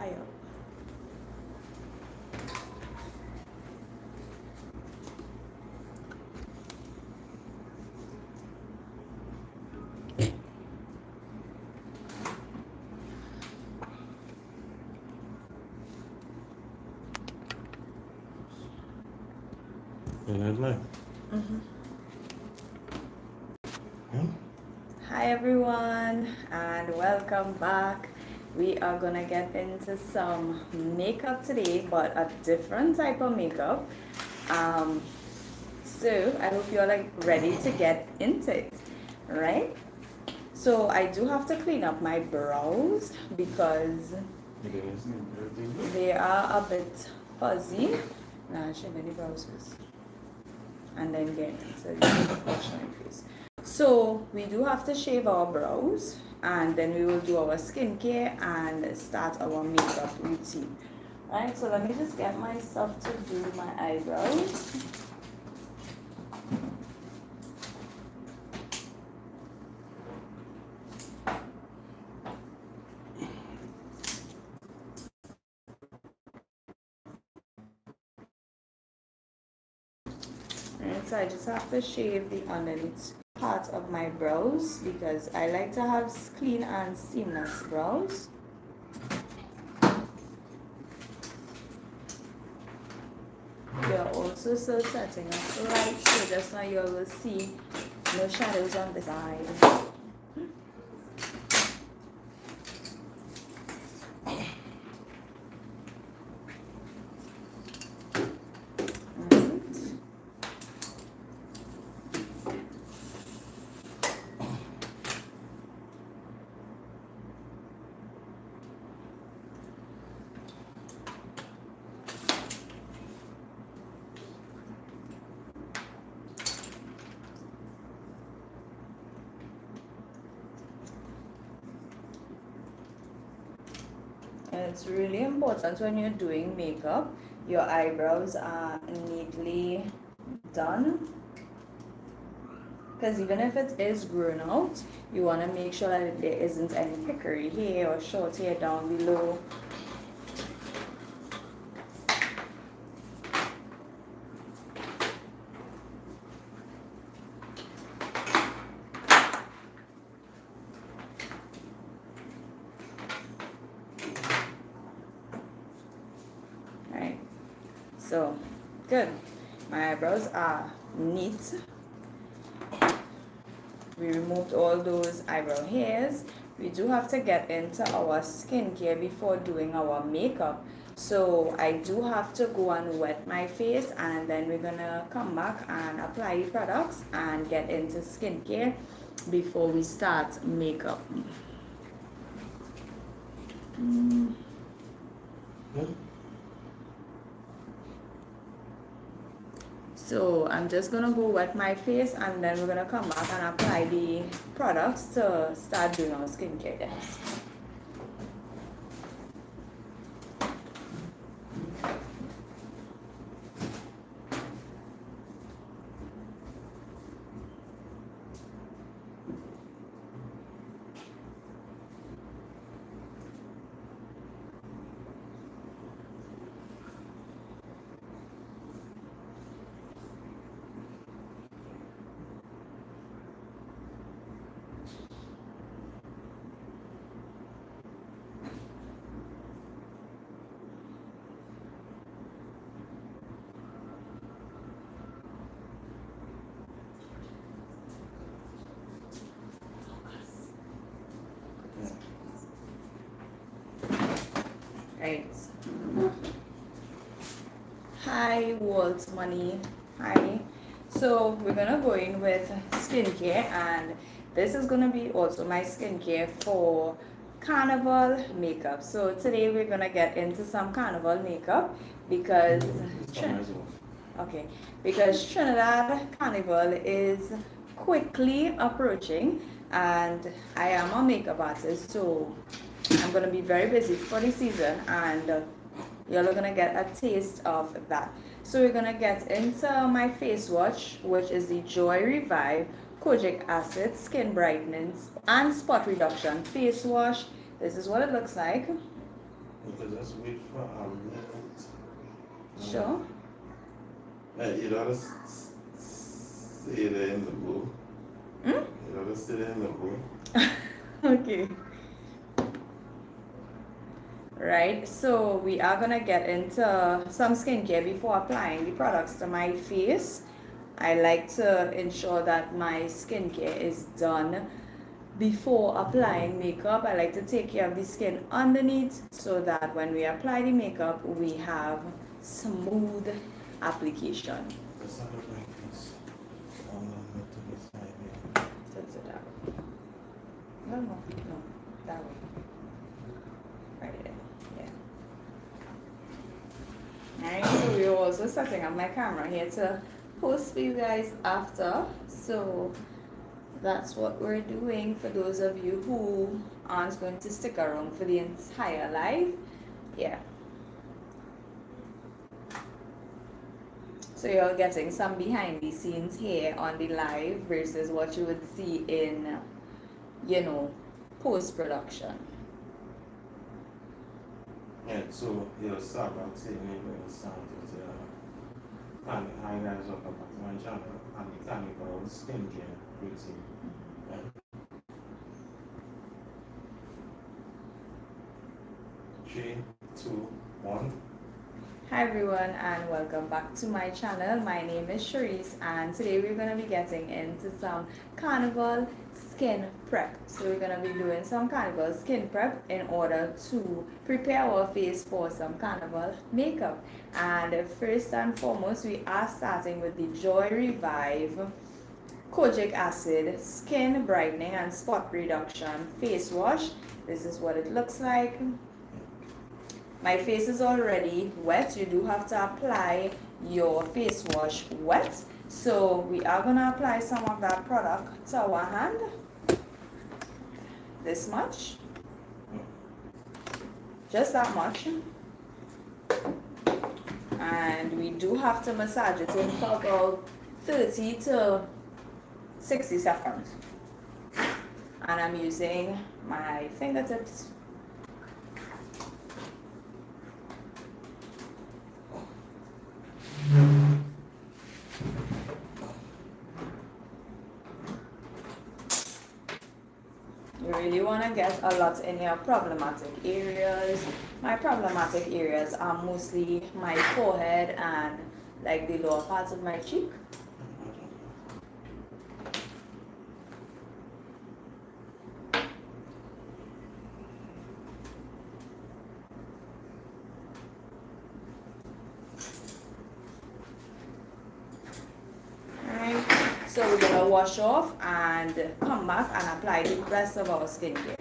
higher. Hi everyone and welcome back. We are gonna get into some makeup today, but a different type of makeup. So I hope you're like ready to get into it, right? So I do have to clean up my brows because they are a bit fuzzy. Nah, I should many brows first. And then get into the wash my face. So we do have to shave our brows and then we will do our skincare and start our makeup routine. Alright, so let me just get myself to do my eyebrows. Alright, so I just have to shave the underneath part of my brows because I like to have clean and seamless brows. You're also still setting up light, so just now you will see no shadows on the side. And it's really important when you're doing makeup, your eyebrows are neatly done. Because even if it is grown out, you want to make sure that there isn't any hickory hair or short hair down below. Alright, so good. My eyebrows are neat. We removed all those eyebrow hairs. We do have to get into our skincare before doing our makeup. So I do have to go and wet my face and then we're gonna come back and apply the products and get into skincare before we start makeup. So I'm just gonna go wet my face and then we're gonna come back and apply the products to start doing our skincare, guys. Right. Hi, Walt Money. Hi. So we're gonna go in with skincare, and this is gonna be also my skincare for Carnival makeup. So today we're gonna get into some Carnival makeup because because Trinidad Carnival is quickly approaching, and I am a makeup artist, so I'm gonna be very busy for the season, and you're gonna get a taste of that. So we're gonna get into my face wash, which is the Joy Revive Kojic Acid Skin Brightening and Spot Reduction Face Wash. This is what it looks like. can just wait for a minute. Sure. You gotta stay there in the bowl. You gotta stay there in the bowl. Okay. Right, so we are gonna get into some skincare before applying the products to my face. I like to ensure that my skincare is done before applying makeup. I like to take care of the skin underneath so that when we apply the makeup, we have smooth application. Let's have it like this. To this side here. That's it that way. No, that way. Right there, yeah. Alright, so we're also setting up my camera here to post for you guys after. So that's what we're doing for those of you who aren't going to stick around for the entire live. Yeah. So you're getting some behind the scenes here on the live versus what you would see in, post-production. Yeah, so you'll start by saying you're going to start with and hi guys, welcome back to my channel and the Carnival skincare routine. Yeah. 3, 2, 1. Hi everyone and welcome back to my channel. My name is Cherise and today we're going to be getting into some Carnival skin prep. So we're going to be doing some Carnival skin prep in order to prepare our face for some Carnival makeup. And first and foremost, we are starting with the Joy Revive Kojic Acid Skin Brightening and Spot Reduction Face Wash. This is what it looks like. My face is already wet. You do have to apply your face wash wet. So we are going to apply some of that product to our hand. This much. Just that much. And we do have to massage it in for about 30 to 60 seconds. And I'm using my fingertips. You really want to get a lot in your problematic areas. My problematic areas are mostly my forehead and like the lower parts of my cheek. So we're going to wash off and come back and apply the rest of our skincare.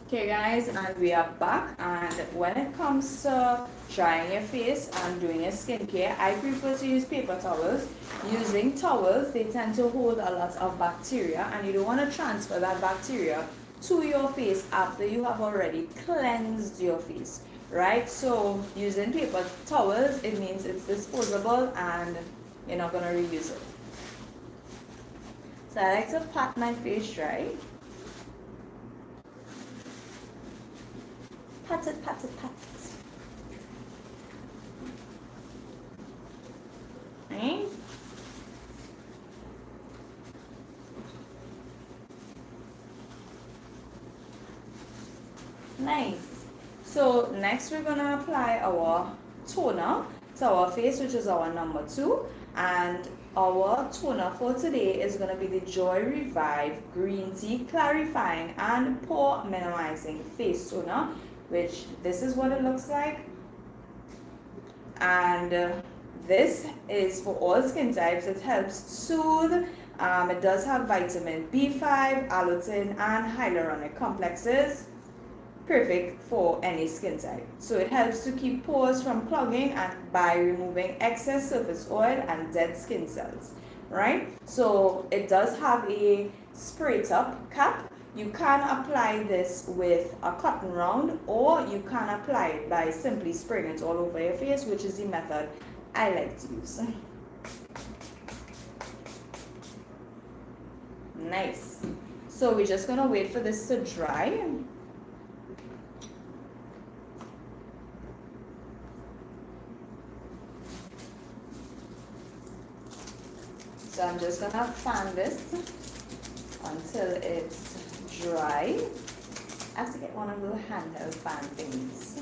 Okay guys, and we are back, and when it comes to drying your face and doing your skincare, I prefer to use paper towels. Using towels, they tend to hold a lot of bacteria, and you don't want to transfer that bacteria to your face after you have already cleansed your face, right? So using paper towels, it means it's disposable and you're not going to reuse it. So I like to pat my face dry. Pat it, pat it, pat it. right? Nice. So next we're gonna apply our toner to our face, which is our number 2, and our toner for today is gonna be the Joy Revive Green Tea Clarifying and Pore Minimizing Face Toner, which this is what it looks like. And this is for all skin types. It helps soothe. It does have vitamin B5, allutin, and hyaluronic complexes. Perfect for any skin type. So it helps to keep pores from clogging and by removing excess surface oil and dead skin cells, right? So it does have a spray top cap. You can apply this with a cotton round, or you can apply it by simply spraying it all over your face, which is the method I like to use. Nice. So we're just gonna wait for this to dry. So I'm just gonna fan this until it's dry. I have to get one of those handheld fan things.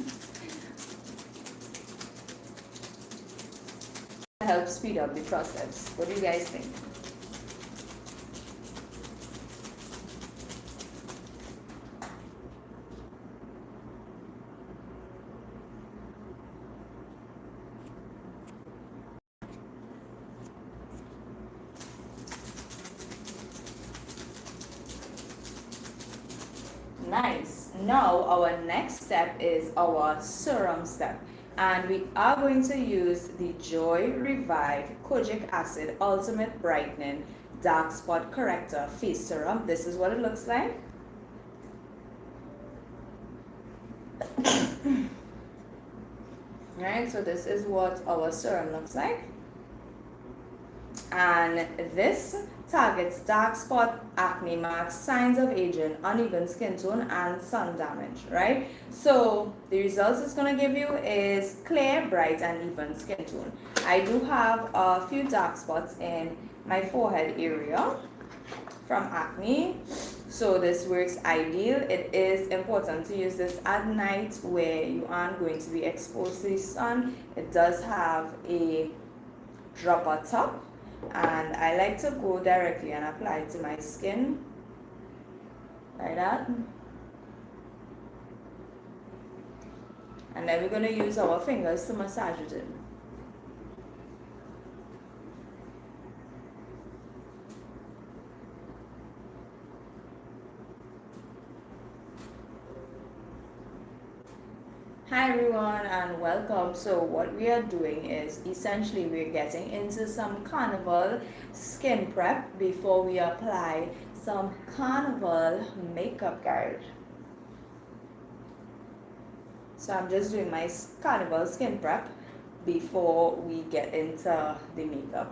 It helps speed up the process. What do you guys think? Nice. Now our next step is our serum step, and we are going to use the Joy Revive Kojic Acid Ultimate Brightening Dark Spot Corrector Face Serum. This is what it looks like. Right, so this is what our serum looks like, and this targets dark spot, acne marks, signs of aging, uneven skin tone, and sun damage, right? So the results it's going to give you is clear, bright, and even skin tone. I do have a few dark spots in my forehead area from acne, so this works ideal. It is important to use this at night where you aren't going to be exposed to the sun. It does have a dropper top, and I like to go directly and apply it to my skin like that, and then we're going to use our fingers to massage it in. Hi everyone and welcome. So what we are doing is essentially we're getting into some Carnival skin prep before we apply some Carnival makeup, guys. So I'm just doing my Carnival skin prep before we get into the makeup.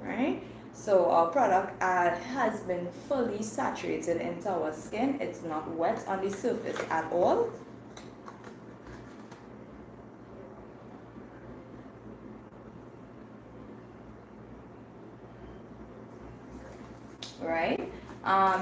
Right? So our product has been fully saturated into our skin. It's not wet on the surface at all. Right?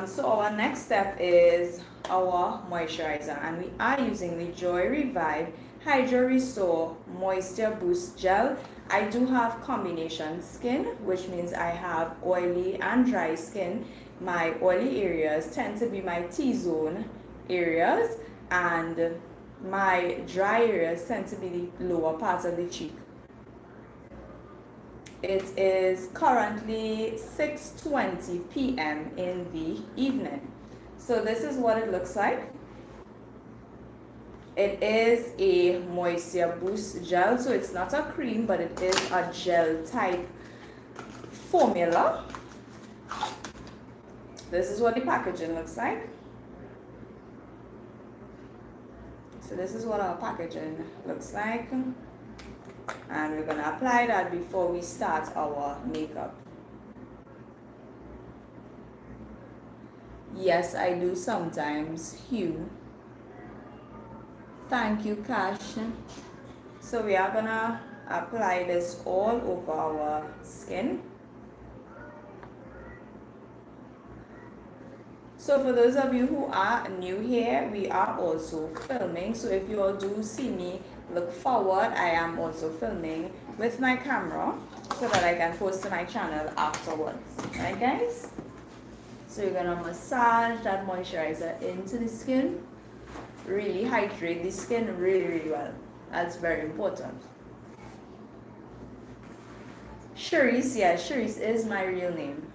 So our next step is our moisturizer, and we are using the Joy Revive Hydro Restore Moisture Boost Gel. I do have combination skin, which means I have oily and dry skin. My oily areas tend to be my T-zone areas, and my dry areas tend to be the lower parts of the cheek. It is currently 6:20 p.m. in the evening. So this is what it looks like. It is a moisture boost gel, so it's not a cream, but it is a gel type formula. This is what the packaging looks like. So this is what our packaging looks like, and we're gonna apply that before we start our makeup. Yes, I do sometimes, Hugh. Thank you, Cash. So we are gonna apply this all over our skin. So for those of you who are new here, we are also filming. So if you all do see me look forward, I am also filming with my camera so that I can post to my channel afterwards. Right, guys? So you're gonna massage that moisturizer into the skin. Really hydrate the skin really well. That's very important. Cherise, yeah, Cherise is my real name.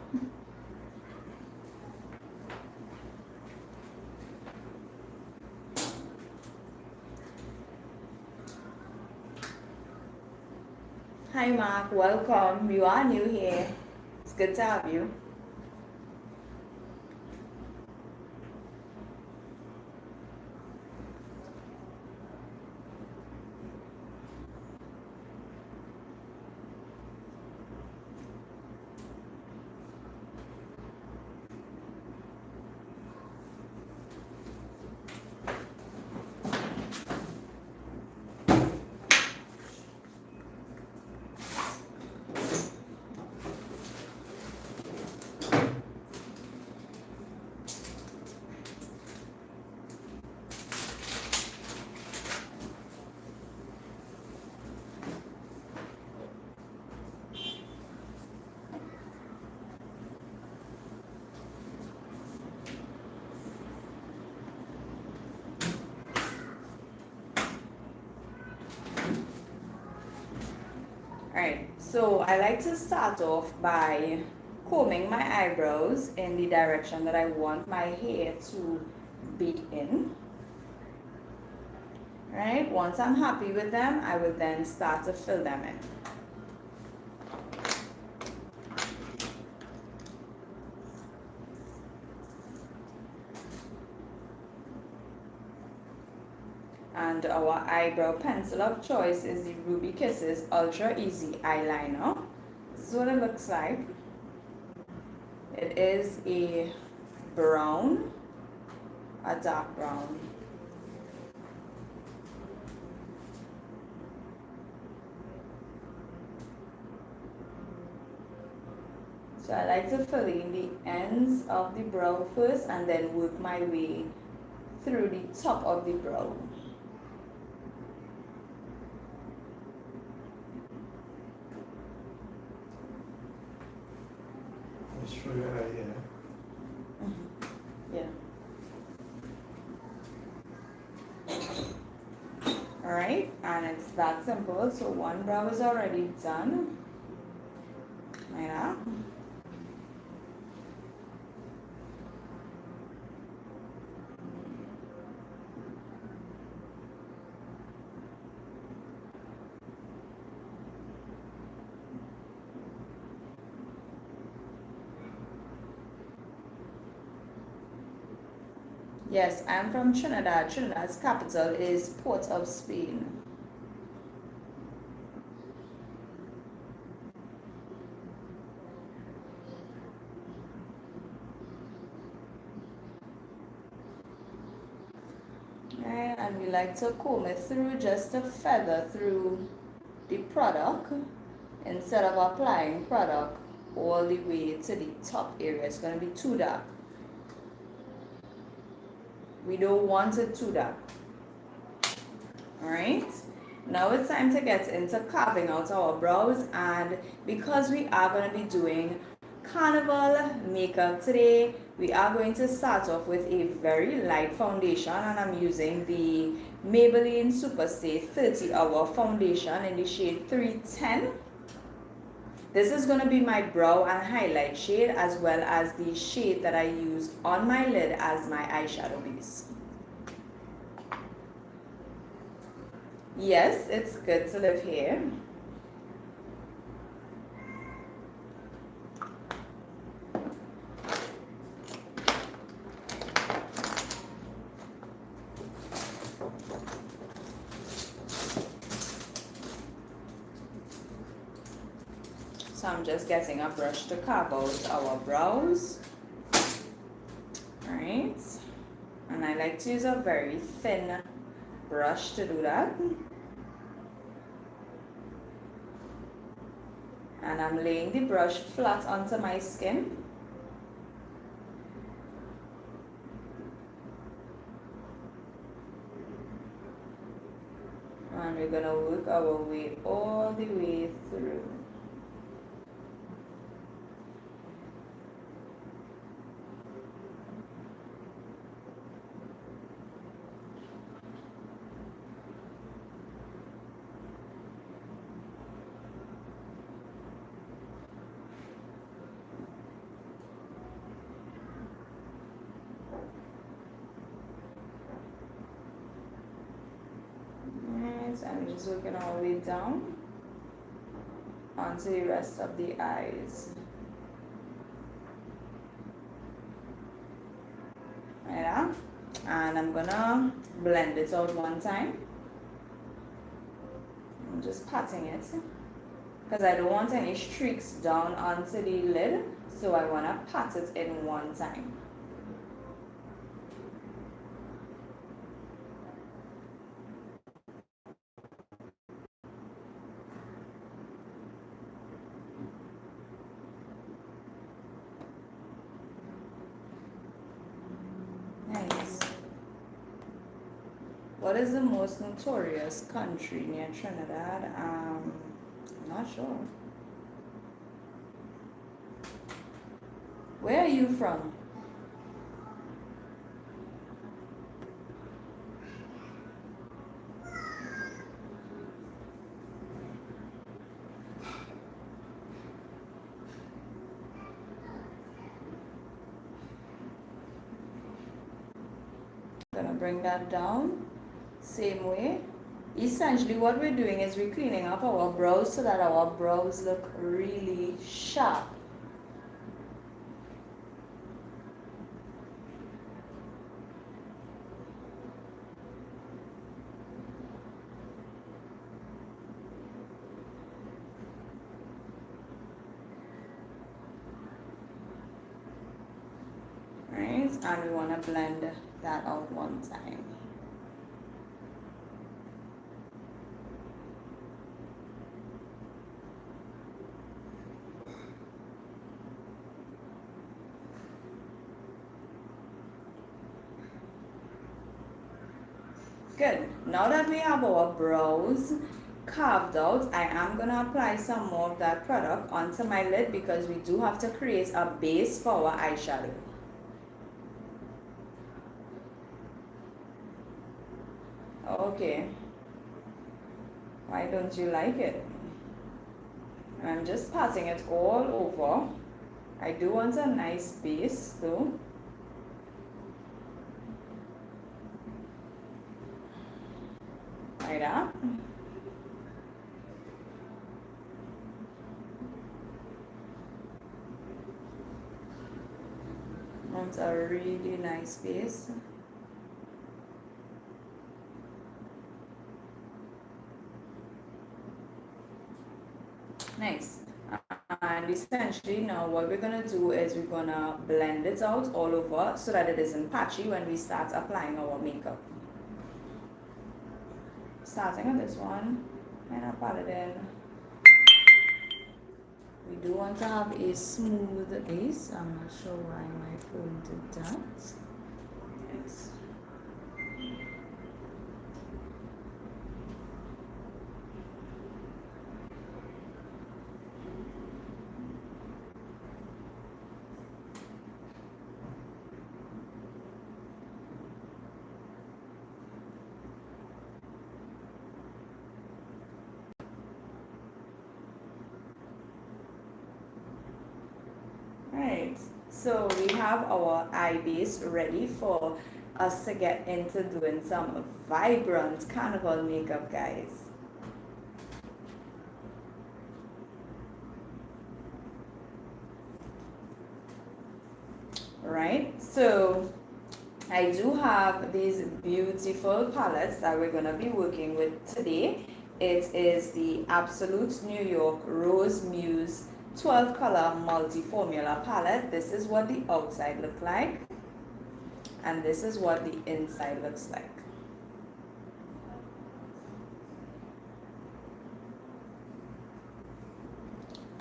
Hi Mark, welcome. You are new here. It's good to have you. Alright, so I like to start off by combing my eyebrows in the direction that I want my hair to be in. Alright, once I'm happy with them, I will then start to fill them in. And our eyebrow pencil of choice is the Ruby Kisses Ultra Easy Eyeliner. This is what it looks like. It is a brown, a dark brown. So I like to fill in the ends of the brow first and then work my way through the top of the brow. Show you right here. Yeah. Alright, and it's that simple. So one brow is already done. Like that. Yes, I'm from Trinidad. Trinidad's capital is Port of Spain. Right, and we like to comb it through just a feather through the product instead of applying product all the way to the top area. It's going to be too dark. We don't want it too dark. Alright, now it's time to get into carving out our brows, and because we are going to be doing carnival makeup today, we are going to start off with a very light foundation, and I'm using the Maybelline Superstay 30 Hour Foundation in the shade 310. This is going to be my brow and highlight shade, as well as the shade that I use on my lid as my eyeshadow base. Yes, it's good to live here. So I'm just getting a brush to carve out our brows. Alright. And I like to use a very thin brush to do that. And I'm laying the brush flat onto my skin. And we're gonna work our way all the way through. And we're just working our way down onto the rest of the eyes. Yeah. And I'm gonna blend it out one time. I'm just patting it because I don't want any streaks down onto the lid, so I want to pat it in one time. Nice. What is the most notorious country near Trinidad? I'm not sure. Where are you from? Gonna bring that down same way. Essentially what we're doing is we're cleaning up our brows so that our brows look really sharp. Right, and we want to blend that out one time. Good. Now that we have our brows carved out, I am going to apply some more of that product onto my lid because we do have to create a base for our eyeshadow. Okay. Why don't you like it? I'm just patting it all over. I do want a nice base though. Like that. Want a really nice base. Nice. And essentially now what we're gonna do is we're gonna blend it out all over so that it isn't patchy when we start applying our makeup. Starting on this one, and I'll pat it in. We do want to have a smooth base. I'm not sure why my phone did that. Yes. Right, so we have our eye base ready for us to get into doing some vibrant carnival makeup, guys. Right, so I do have these beautiful palettes that we're going to be working with today. It is the Absolute New York Rose Muse 12 color multi-formula palette. This is what the outside looks like, and this is what the inside looks like.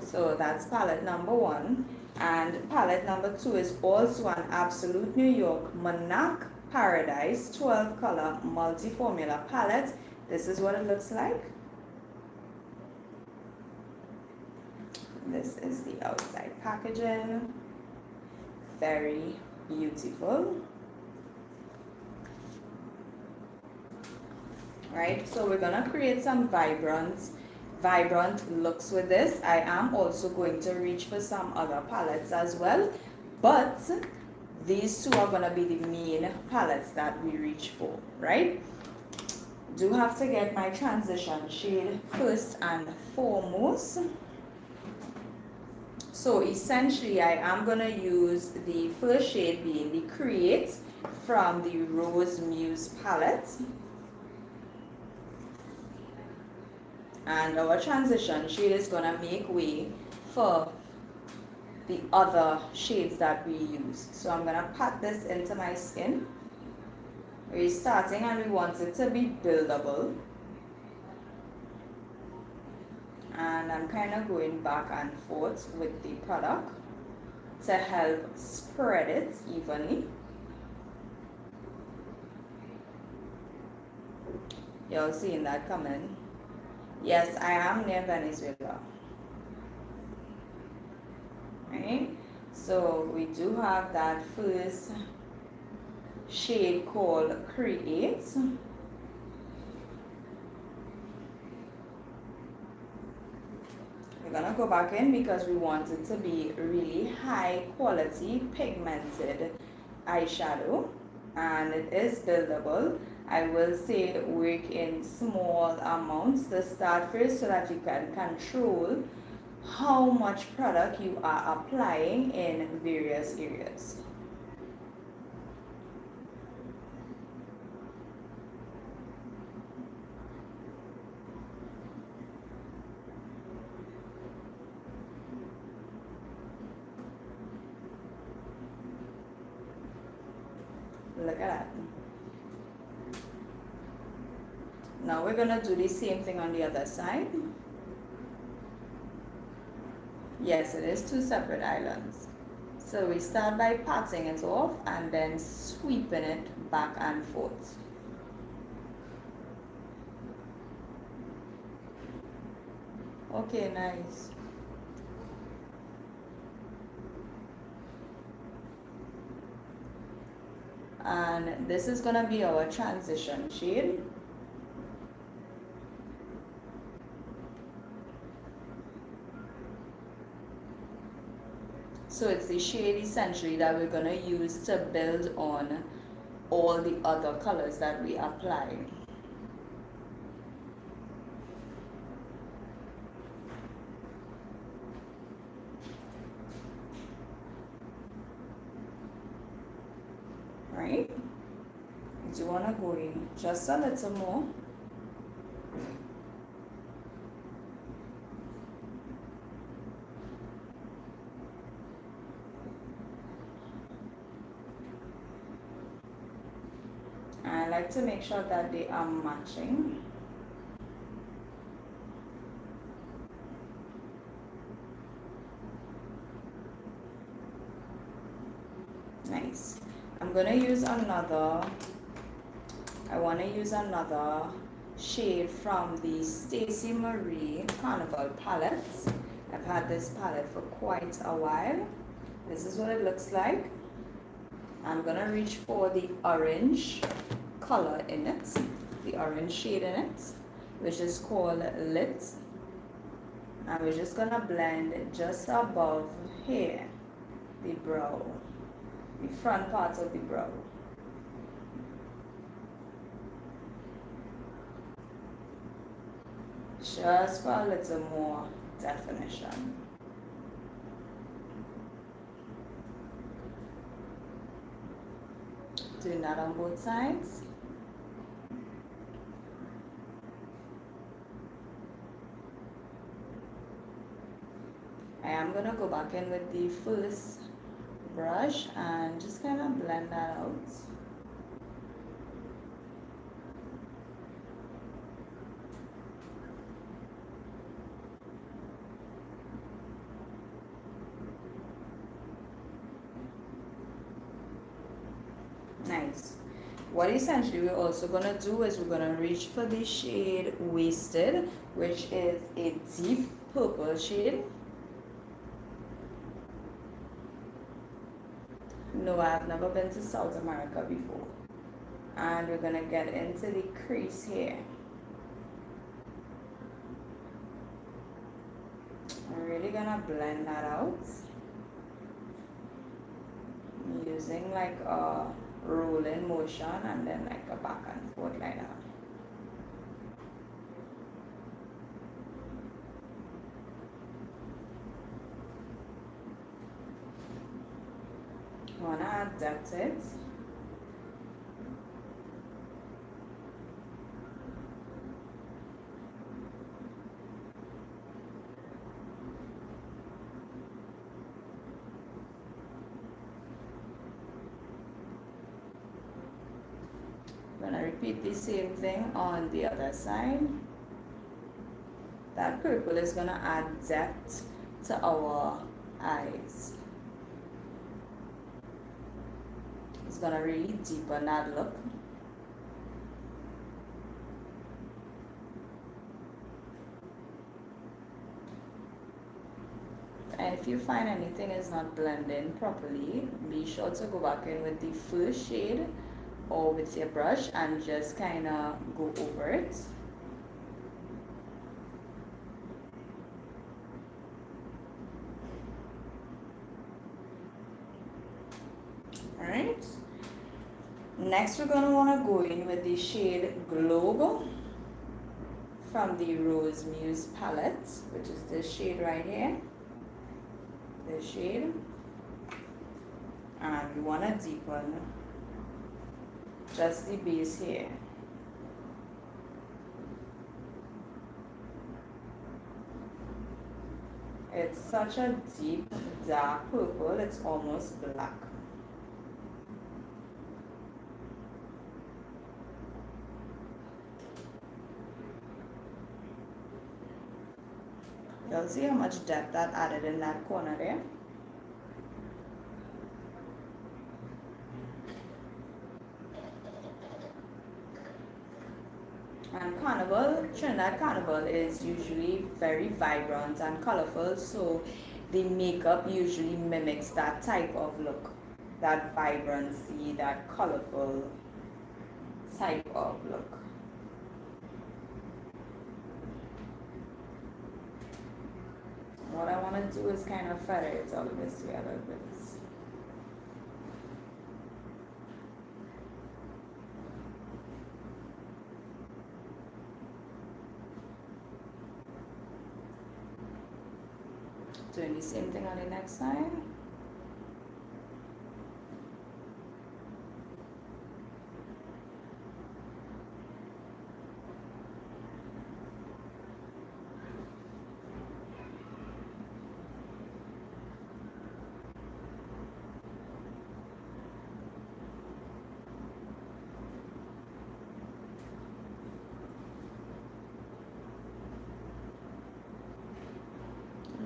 So that's palette number 1. And palette number 2 is also an Absolute New York Monarch Paradise 12 color multi-formula palette. This is what it looks like. This is the outside packaging. Very beautiful. Right, so we're gonna create some vibrant looks with this. I am also going to reach for some other palettes as well, but these two are gonna be the main palettes that we reach for, right? Do have to get my transition shade first and foremost. So essentially I am gonna use the first shade being the Create from the Rose Muse palette. And our transition shade is gonna make way for the other shades that we use. So I'm gonna pat this into my skin. We're starting and we want it to be buildable. And I'm kind of going back and forth with the product to help spread it evenly. Y'all seeing that coming? Yes, I am near Venezuela. Right? So we do have that first shade called Create. We're gonna go back in because we want it to be really high quality pigmented eyeshadow, and it is buildable. I will say work in small amounts to start first so that you can control how much product you are applying in various areas. Look at that. Now we're gonna do the same thing on the other side. Yes, it is 2 separate islands. So we start by patting it off and then sweeping it back and forth. Okay, nice. And this is gonna be our transition shade. So it's the shade essentially that we're gonna use to build on all the other colors that we apply. Right? Do you wanna go in just a little more? I like to make sure that they are matching. Nice. I'm gonna use another, I wanna use another shade from the Stacey Marie Carnival palettes. I've had this palette for quite a while. This is what it looks like. I'm gonna reach for the orange color in it, the orange shade in it, which is called Lit. And we're just gonna blend just above here, the brow, the front part of the brow. Just for a little more definition. Doing that on both sides. I am gonna go back in with the first brush and just kind of blend that out. Nice. What essentially we're also going to do is we're going to reach for the shade Wasted, which is a deep purple shade. No, I've never been to South America before. And we're going to get into the crease here. I'm really going to blend that out. I'm using like a rolling motion and then like a back and forth like that. I want to add depth to it. I'm going to repeat the same thing on the other side. That purple is going to add depth to our eyes. It's going to really deepen that look. And if you find anything is not blending properly, be sure to go back in with the first shade or with your brush and just kind of go over it. Alright, next we're going to want to go in with the shade Globe from the Rose Muse palette, which is this shade right here, this shade, and we want to deepen just the base here. It's such a deep dark purple, it's almost black. You'll see how much depth that added in that corner there. And Carnival, Trinidad Carnival is usually very vibrant and colorful, so the makeup usually mimics that type of look, that vibrancy, that colorful type of look. What I want to do is kind of feather it all this way a little bit. Doing the same thing on the next side.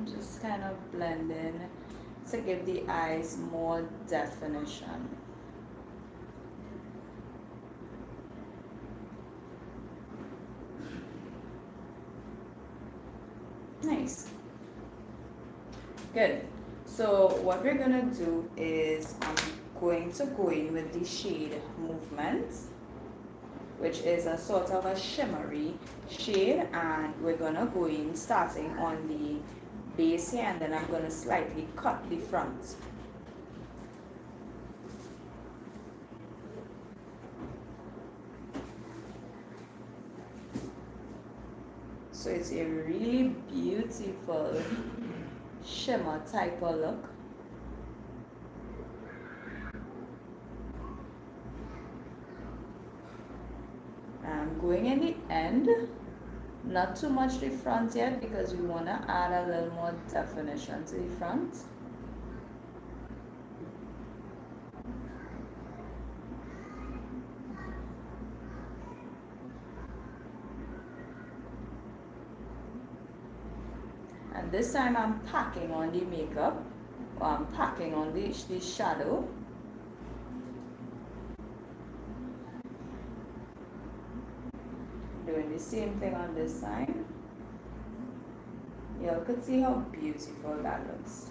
Just kind of blend in to give the eyes more definition. Nice. Good. So what we're gonna do is I'm going to go in with the shade Movement, which is a sort of a shimmery shade, and we're gonna go in starting on the base here, and then I'm going to slightly cut the front. So it's a really beautiful shimmer type of look. I'm going in the end. Not too much the front yet because we want to add a little more definition to the front. And this time I'm packing on the makeup, or I'm packing on the shadow. Doing the same thing on this side. You could see how beautiful that looks.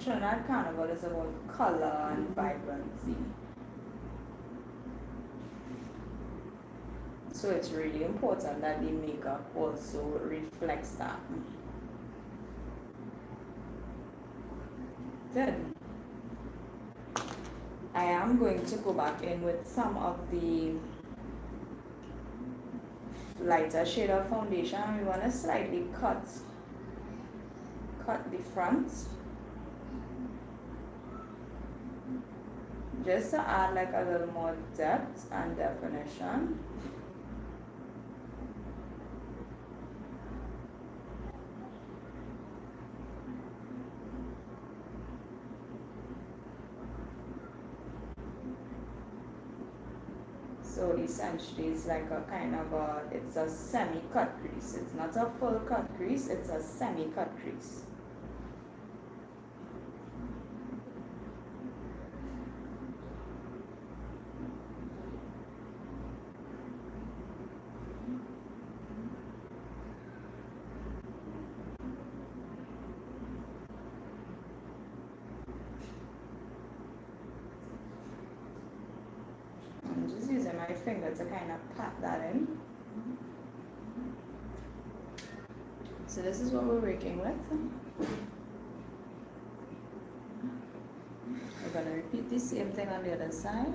Trinidad Carnival is about color and vibrancy. So it's really important that the makeup also reflects that. Good. I am going to go back in with some of the lighter shade of foundation. We want to slightly cut the front, just to add like a little more depth and definition. So essentially it's like a kind of it's a semi-cut crease. It's not a full cut crease, it's a semi-cut crease. I'm just using my finger to kind of pat that in. So this is what we're working with. We're going to repeat the same thing on the other side.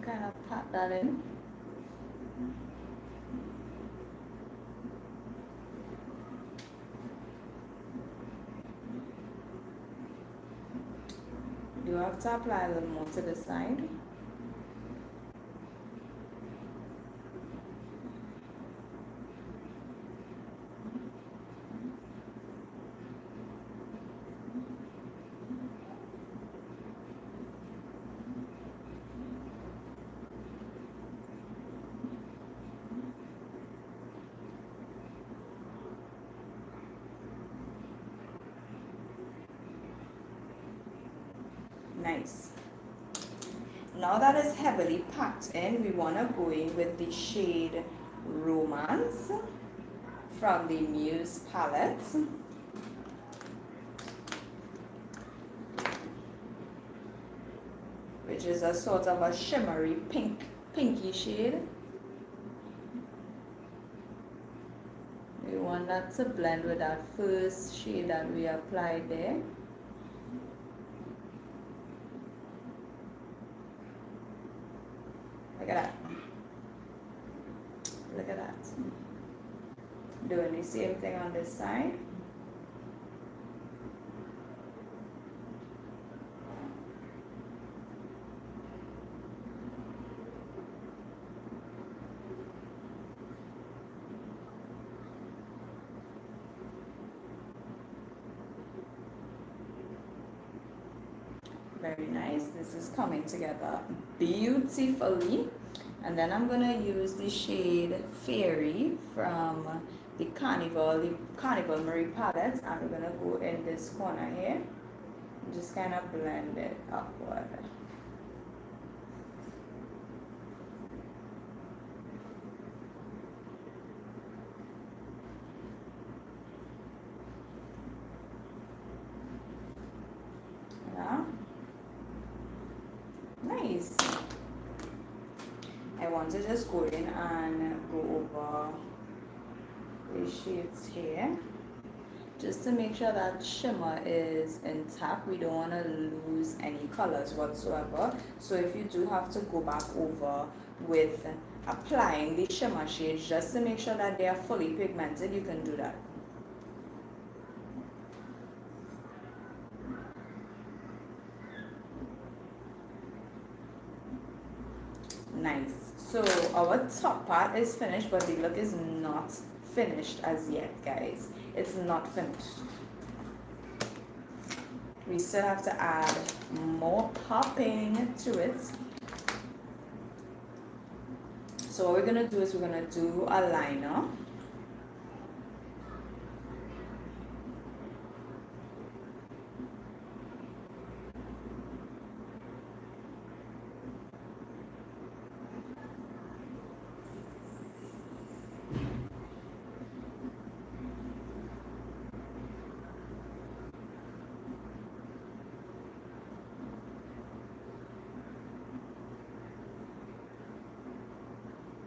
Kind of pat that in. You have to apply a little more to the side. Nice. Now that is heavily packed in, we want to go in with the shade Romance from the Muse palette. Which is a sort of a shimmery pinky shade. We want that to blend with that first shade that we applied there. Look at that. Look at that. Doing the same thing on this side. Very nice. This is coming together beautifully. And then I'm gonna use the shade Fairy from the Carnival Marie palette, and we're gonna go in this corner here and just kind of blend it upward. Yeah. Nice. I want to just go in and go over the shades here just to make sure that shimmer is intact. We don't want to lose any colors whatsoever. So if you do have to go back over with applying the shimmer shades just to make sure that they are fully pigmented, you can do that. Nice. So our top part is finished, but the look is not finished as yet, guys. It's not finished. We still have to add more popping to it. So what we're gonna do is we're gonna do a liner.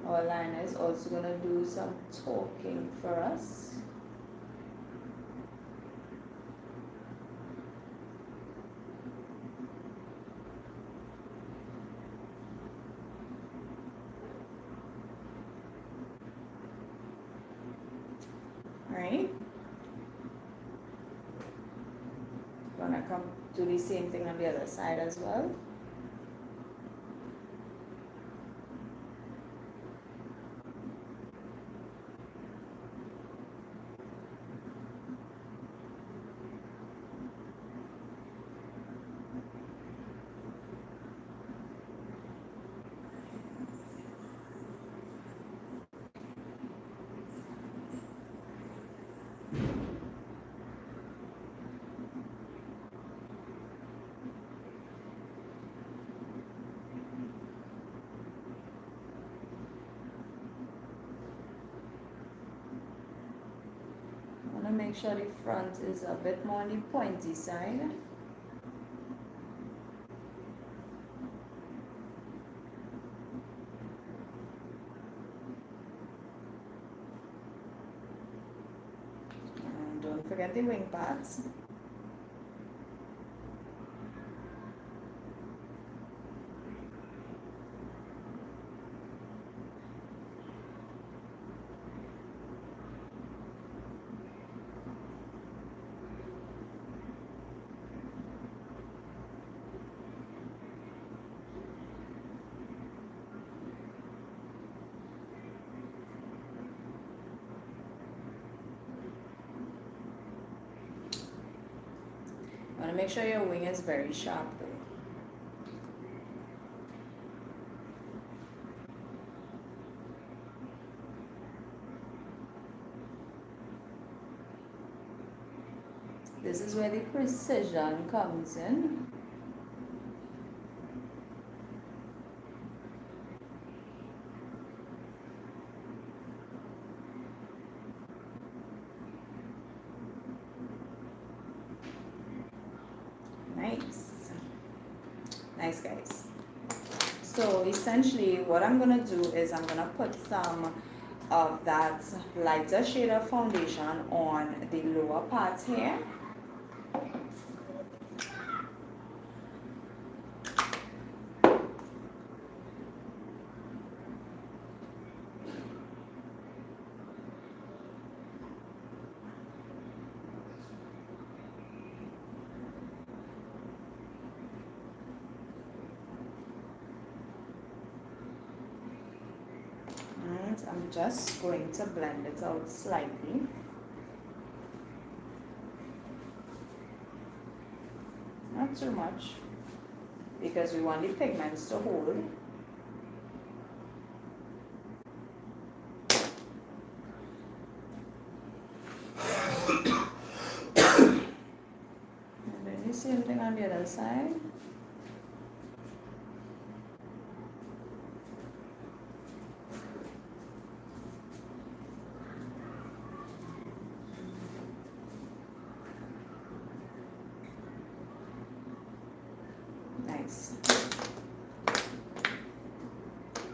Our liner is also going to do some talking for us. Alright. Gonna come do the same thing on the other side as well. Make sure the front is a bit more on the pointy side. And don't forget the wing parts. You want to make sure your wing is very sharp though. This is where the precision comes in. Nice guys. So essentially what I'm gonna do is I'm gonna put some of that lighter shade of foundation on the lower part here. I'm just going to blend it out slightly. Not too much, because we want the pigments to hold. And then the same thing on the other side.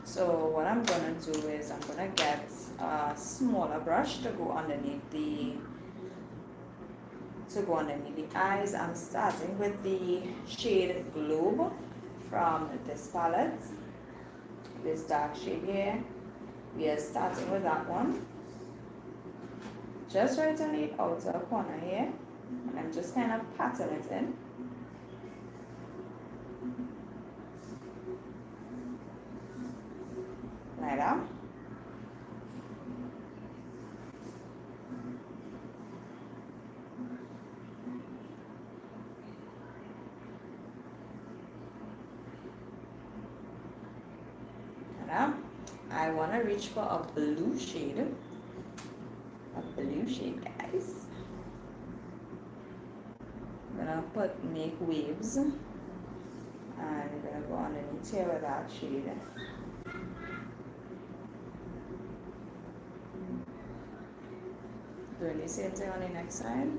So what I'm gonna do is I'm gonna get a smaller brush to go underneath the eyes. I'm starting with the shade Globe from this palette. This dark shade here. We are starting with that one. Just right on the outer corner here. And I'm just kind of patting it in. highlighter. I want to reach for a blue shade. A blue shade, guys. I'm gonna make waves, and I'm gonna go underneath here with that shade. Doing the same thing on the next side.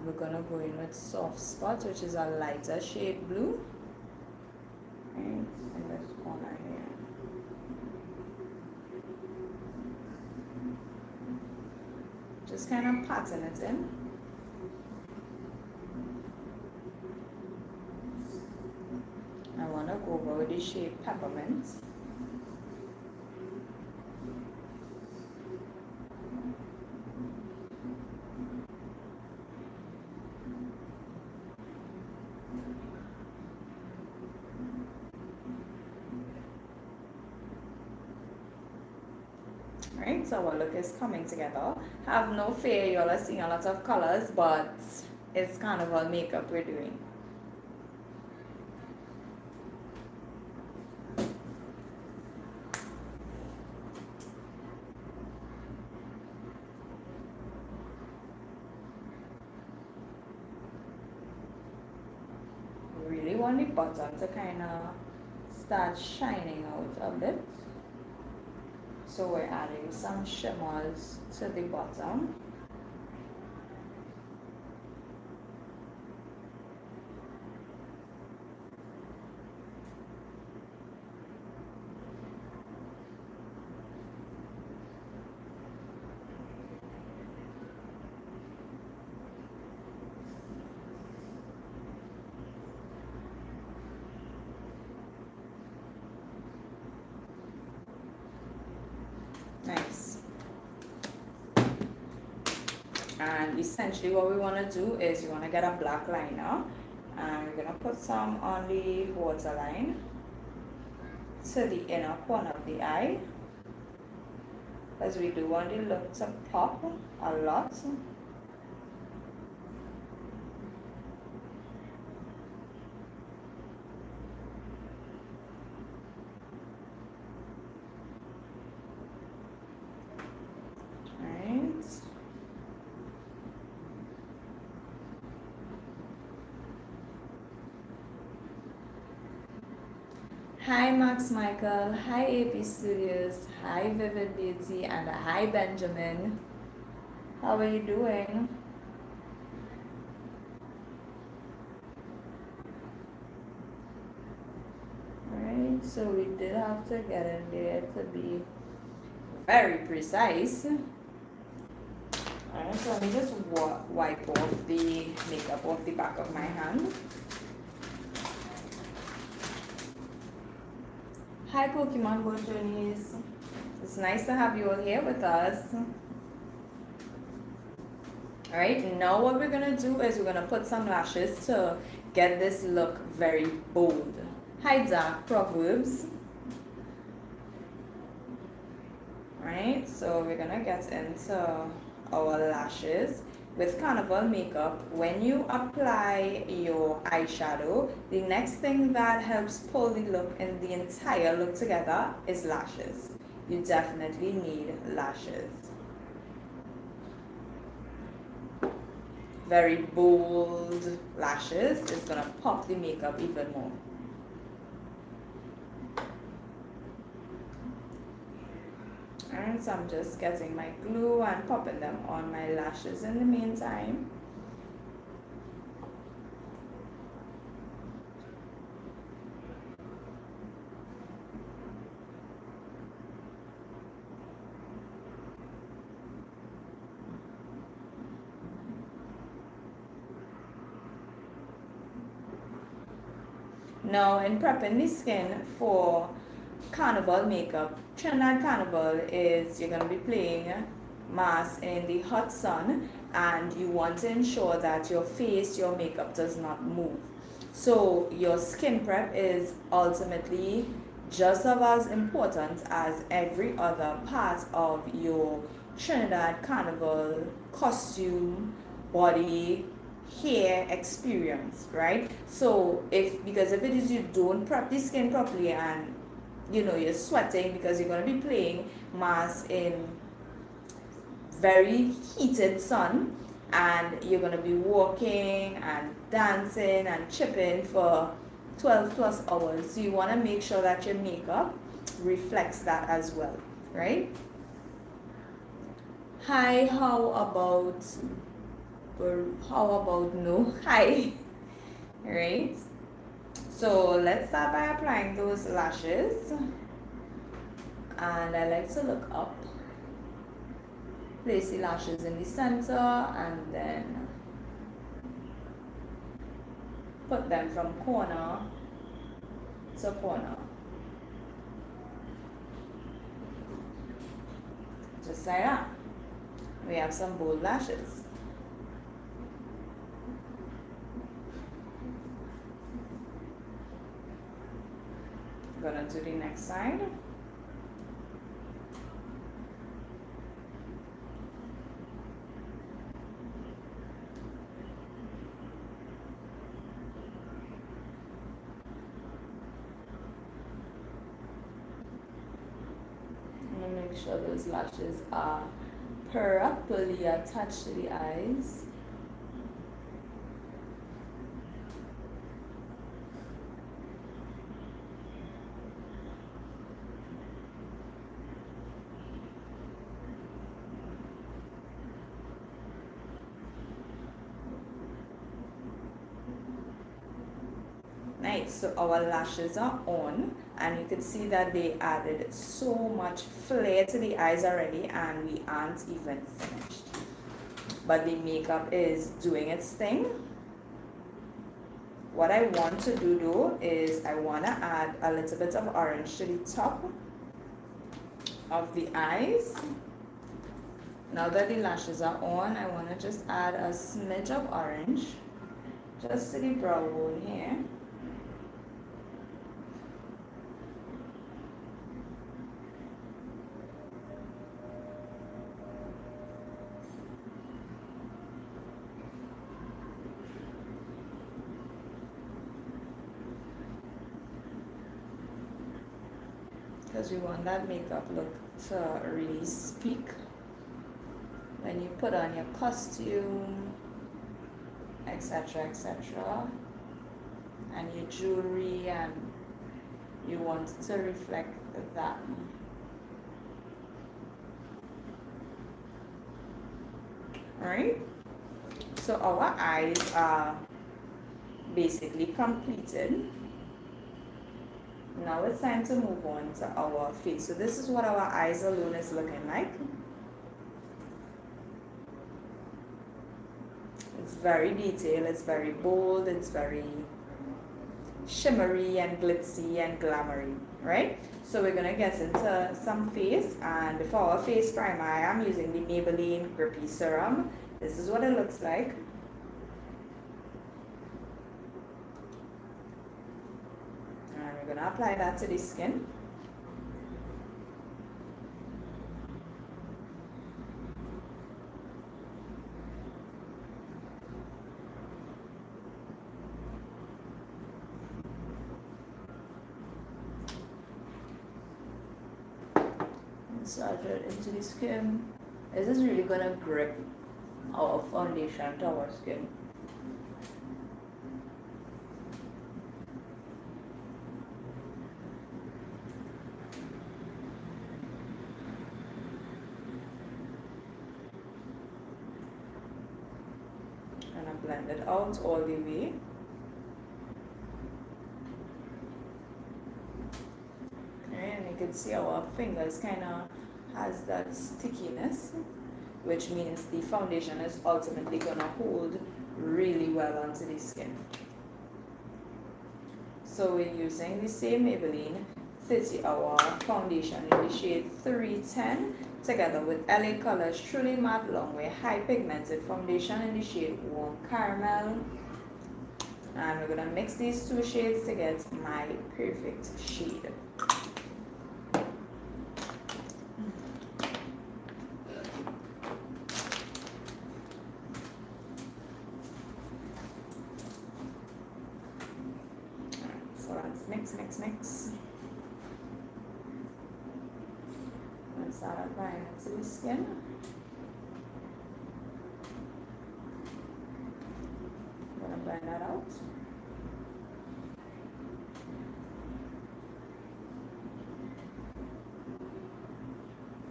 We're gonna go in with soft spot, which is a lighter shade blue. Right in this corner here. Just kind of pattern it in. I want to go over with the shade peppermint. Right, so our look is coming together. Have no fear, y'all are seeing a lot of colors, but it's Carnival makeup we're doing. Really want the bottom to kind of start shining out a bit. So we're adding some shimmers to the bottom. Nice. And essentially what we want to do is you want to get a black liner, and we're going to put some on the waterline to the inner corner of the eye, because we do want the look to pop a lot. Hi Max Michael, hi AP Studios, hi Vivid Beauty, and hi Benjamin. How are you doing? Alright, so we did have to get in there to be very precise. Alright, so let me just wipe off the makeup off the back of my hand. Hi Pokemon Go Journeys. It's nice to have you all here with us. Alright, now what we're gonna do is we're gonna put some lashes to get this look very bold. Hi Dark Proverbs. Alright, so we're gonna get into our lashes. With Carnival makeup, when you apply your eyeshadow, the next thing that helps pull the look and the entire look together is lashes. You definitely need lashes. Very bold lashes is gonna pop the makeup even more. And so I'm just getting my glue and popping them on my lashes in the meantime. Now, in prepping the skin for Carnival makeup, Trinidad Carnival is you're going to be playing mass in the hot sun, and you want to ensure that your face, your makeup does not move. So your skin prep is ultimately just as important as every other part of your Trinidad Carnival costume, body, hair experience, right? So because if it is you don't prep the skin properly and you're sweating because you're going to be playing mass in very heated sun, and you're going to be walking and dancing and chipping for 12 plus hours. So you want to make sure that your makeup reflects that as well, right? Hi, how about no? Hi. Right? So let's start by applying those lashes. And I like to look up. Place the lashes in the center and then put them from corner to corner. Just like that. We have some bold lashes. Gonna do the next side. Make sure those lashes are properly attached to the eyes. Nice, so our lashes are on, and you can see that they added so much flare to the eyes already, and we aren't even finished. But the makeup is doing its thing. What I want to do though is I want to add a little bit of orange to the top of the eyes. Now that the lashes are on, I want to just add a smidge of orange just to the brow bone here. Because we want that makeup look to really speak when you put on your costume, etc., etc., and your jewelry, and you want to reflect that. Alright, so our eyes are basically completed. Now it's time to move on to our face. So this is what our eyes alone is looking like. It's very detailed, it's very bold, it's very shimmery and glitzy and glamoury, right? So we're gonna get into some face, and for our face primer, I am using the Maybelline Grippy Serum. This is what it looks like. We're going to apply that to the skin. Massage it into the skin. This is really going to grip our foundation to our skin. Blend it out all the way. And you can see our fingers kind of has that stickiness, which means the foundation is ultimately going to hold really well onto the skin. So we're using the same Maybelline 30 Hour Foundation in the shade 310 together with LA Colors Truly Matte Longwear High Pigmented Foundation in the shade Warm Caramel. And we're going to mix these two shades to get my perfect shade. So let's mix. Let's start applying it to the skin. I'm gonna blend that out.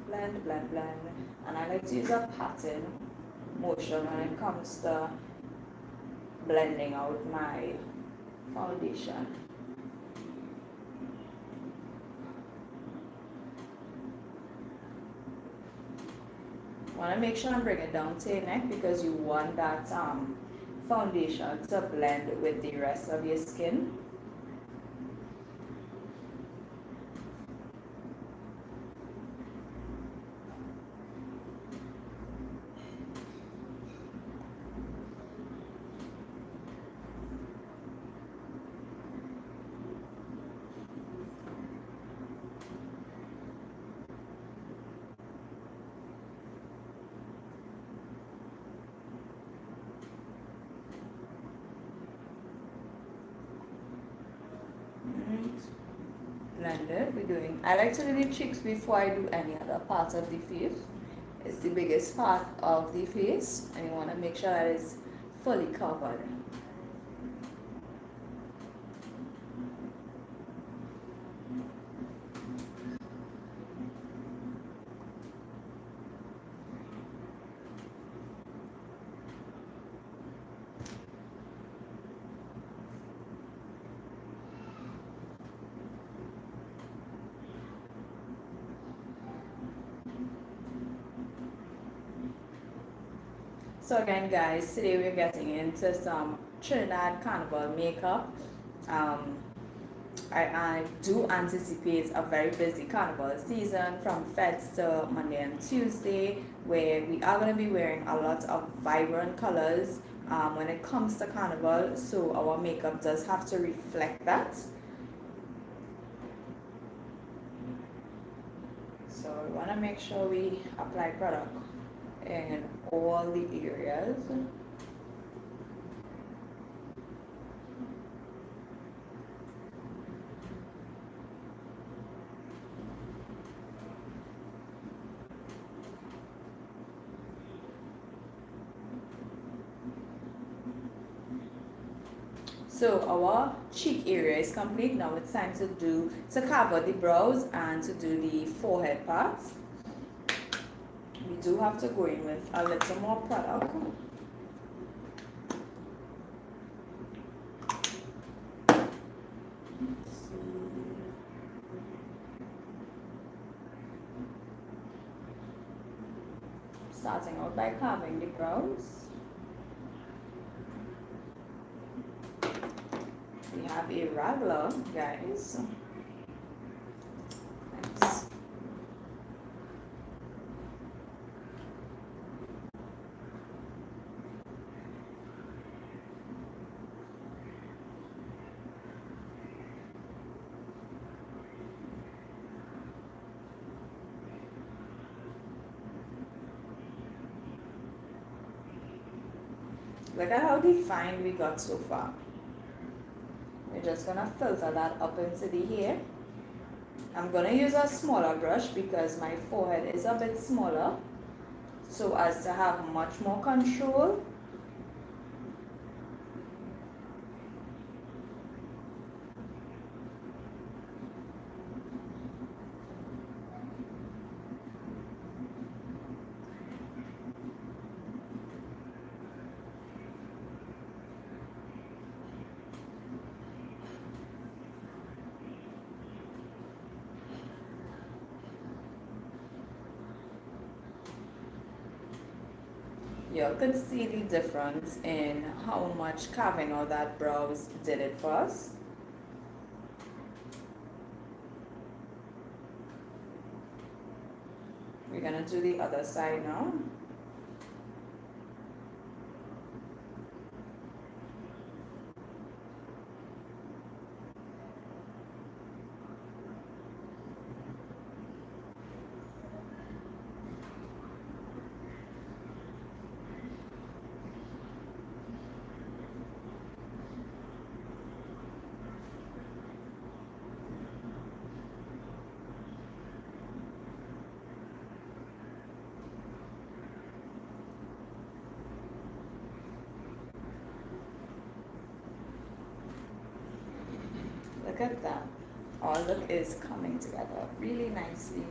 Blend. And I like to use a pattern motion when it comes to blending out my foundation. Want to make sure I'm bringing it down to your neck because you want that foundation to blend with the rest of your skin. Blended. I like to do the cheeks before I do any other part of the face. It's the biggest part of the face and you want to make sure that it's fully covered. So again guys, today we're getting into some Trinidad Carnival makeup. I do anticipate a very busy carnival season from Feds to Monday and Tuesday, where we are going to be wearing a lot of vibrant colors when it comes to carnival, so our makeup does have to reflect that. So we want to make sure we apply product in all the areas. So our cheek area is complete. Now it's time to cover the brows and to do the forehead part. We do have to go in with a little more product. Starting out by carving the brows. We have a regular, guys. Nice. Look at how defined we got so far. We're just gonna filter that up into the hair. I'm gonna use a smaller brush because my forehead is a bit smaller, so as to have much more control. You can see the difference in how much carving out that brows did it for us. We're gonna do the other side now. Look at that. Our look is coming together really nicely.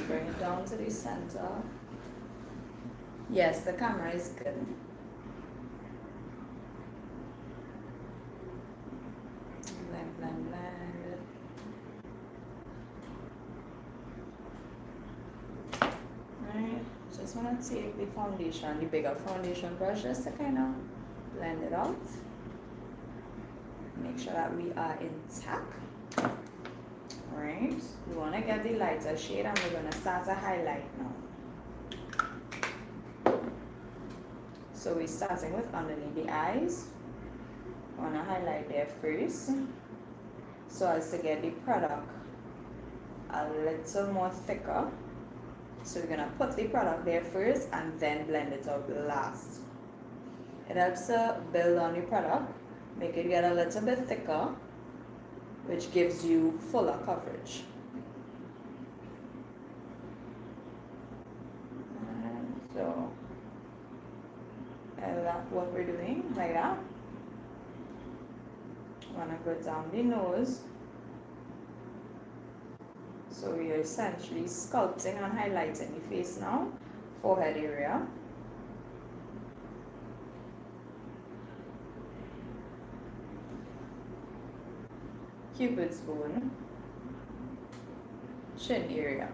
Bring it down to the center. Yes, the camera is good. Blend, blend, blend. Alright, just want to take the foundation, the bigger foundation brush, just to kind of blend it out. Make sure that we are intact. Alright, we want to get the lighter shade and we're going to start to highlight now. So we're starting with underneath the eyes. I want to highlight there first, so as to get the product a little more thicker. So we're going to put the product there first and then blend it out last. It helps to build on the product, make it get a little bit thicker, which gives you fuller coverage. And so I love what we're doing, like that. Want to go down the nose. So we are essentially sculpting and highlighting the face now, forehead area. Cupid's bone, chin area.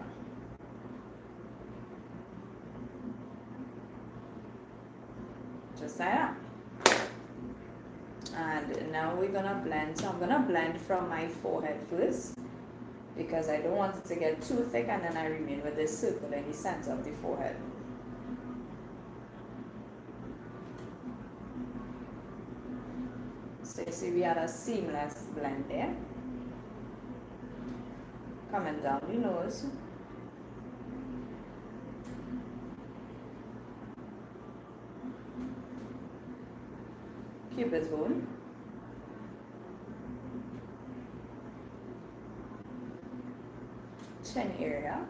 Just like that. And now we're gonna blend. So I'm gonna blend from my forehead first, because I don't want it to get too thick and then I remain with this circle in the center of the forehead. So you see we had a seamless blend there. Coming down the nose. Cupid's bone. Chin area.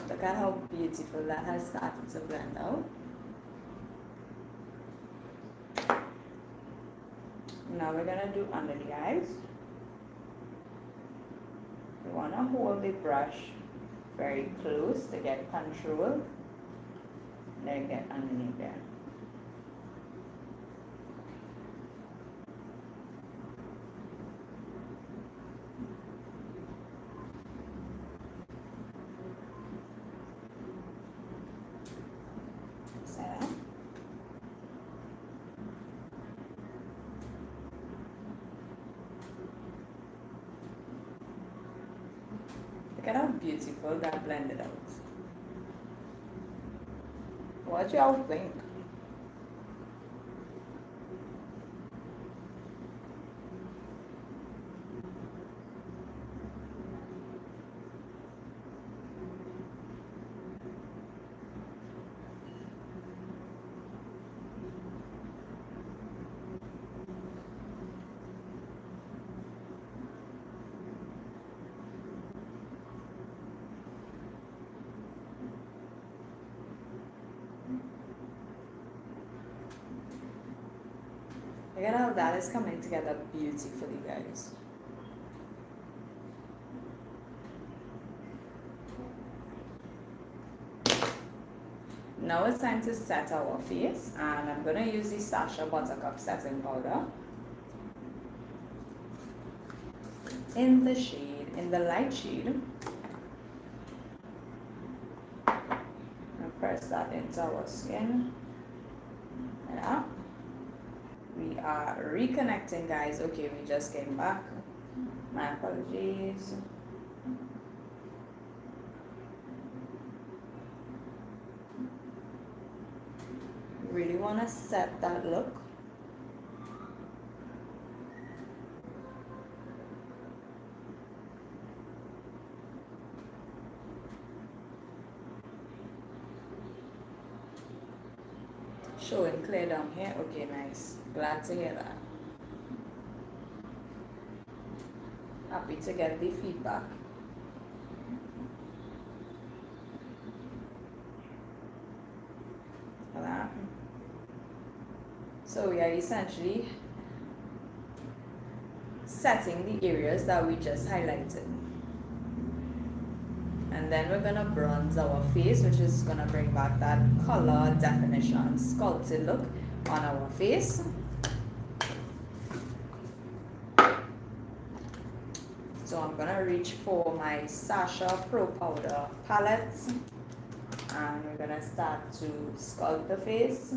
Look at how beautiful that has started to blend out. Now we're going to do under the eyes. We want to hold the brush very close to get control. Then get underneath there. Look at how beautiful that blended out. What do y'all think? Look at how that is coming together beautifully, guys. Now it's time to set our face, and I'm going to use the Sasha Buttercup setting powder in the light shade. And press that into our skin. Yeah. We are reconnecting, guys. Okay, we just came back. My apologies. Really want to set that look. Showing clear down here. Okay, nice. Glad to hear that. Happy to get the feedback. That. So we are essentially setting the areas that we just highlighted. And then we're gonna bronze our face, which is gonna bring back that color, definition, sculpted look on our face. So I'm gonna reach for my Sasha Pro Powder palette, and we're gonna start to sculpt the face.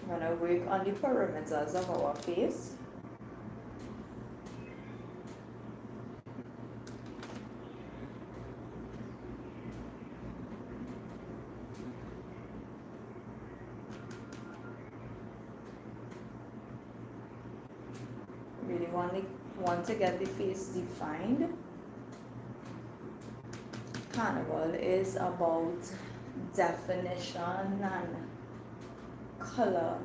I'm gonna work on the perimeters of our face. Really want to get the face defined. Carnival is about definition and color,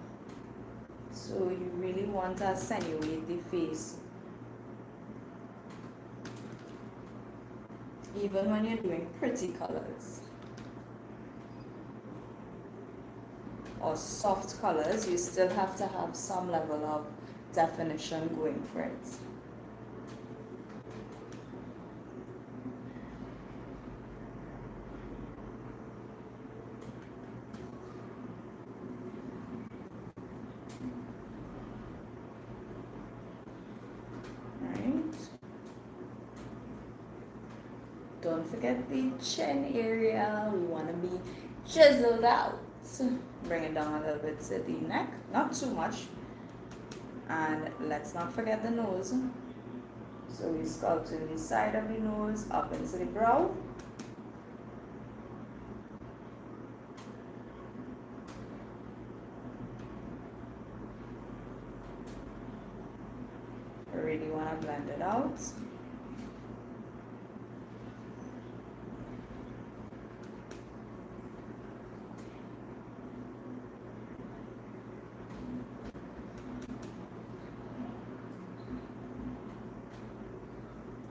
so you really want to accentuate the face even when you're doing pretty colors or soft colors. You still have to have some level of definition going for it. Don't forget the chin area. We want to be chiseled out. Bring it down a little bit to the neck, not too much. And let's not forget the nose. So we sculpting the side of the nose up into the brow. I really want to blend it out.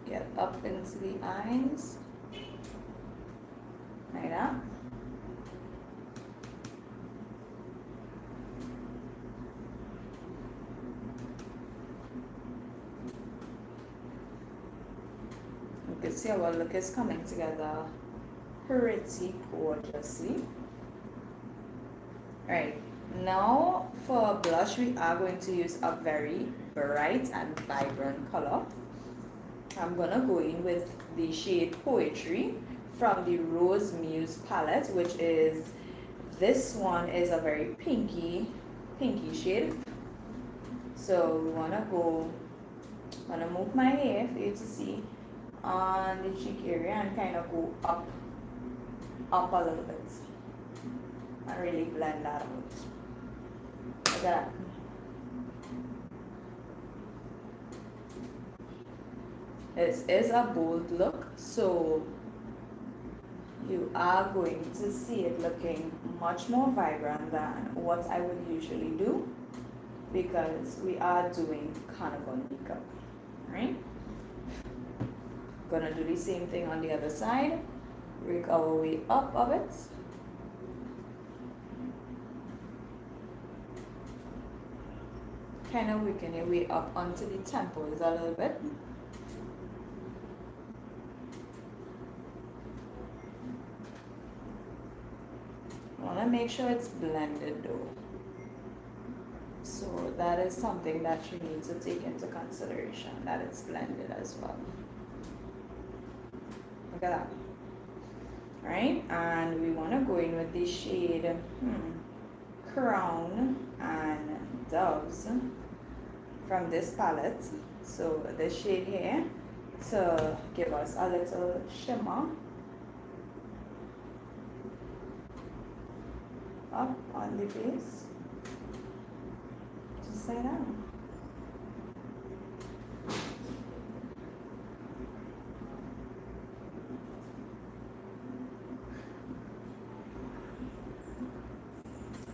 Get up into the eyes, like that. You can see our look is coming together pretty gorgeously. Alright, now for blush, we are going to use a very bright and vibrant color. I'm gonna go in with the shade Poetry from the Rose Muse palette, which is, this one is a very pinky shade. So we wanna move my hair for you to see on the cheek area and kind of go up a little bit and really blend that out. Look at that. This is a bold look, so you are going to see it looking much more vibrant than what I would usually do, because we are doing carnival makeup, right? Gonna do the same thing on the other side. Work our way up of it. kind of working your way up onto the temples a little bit. I want to make sure it's blended though. So that is something that you need to take into consideration, that it's blended as well. Look at that. Right? And we want to go in with the shade Crown and Doves from this palette. So the shade here to give us a little shimmer up on the base. Just like that.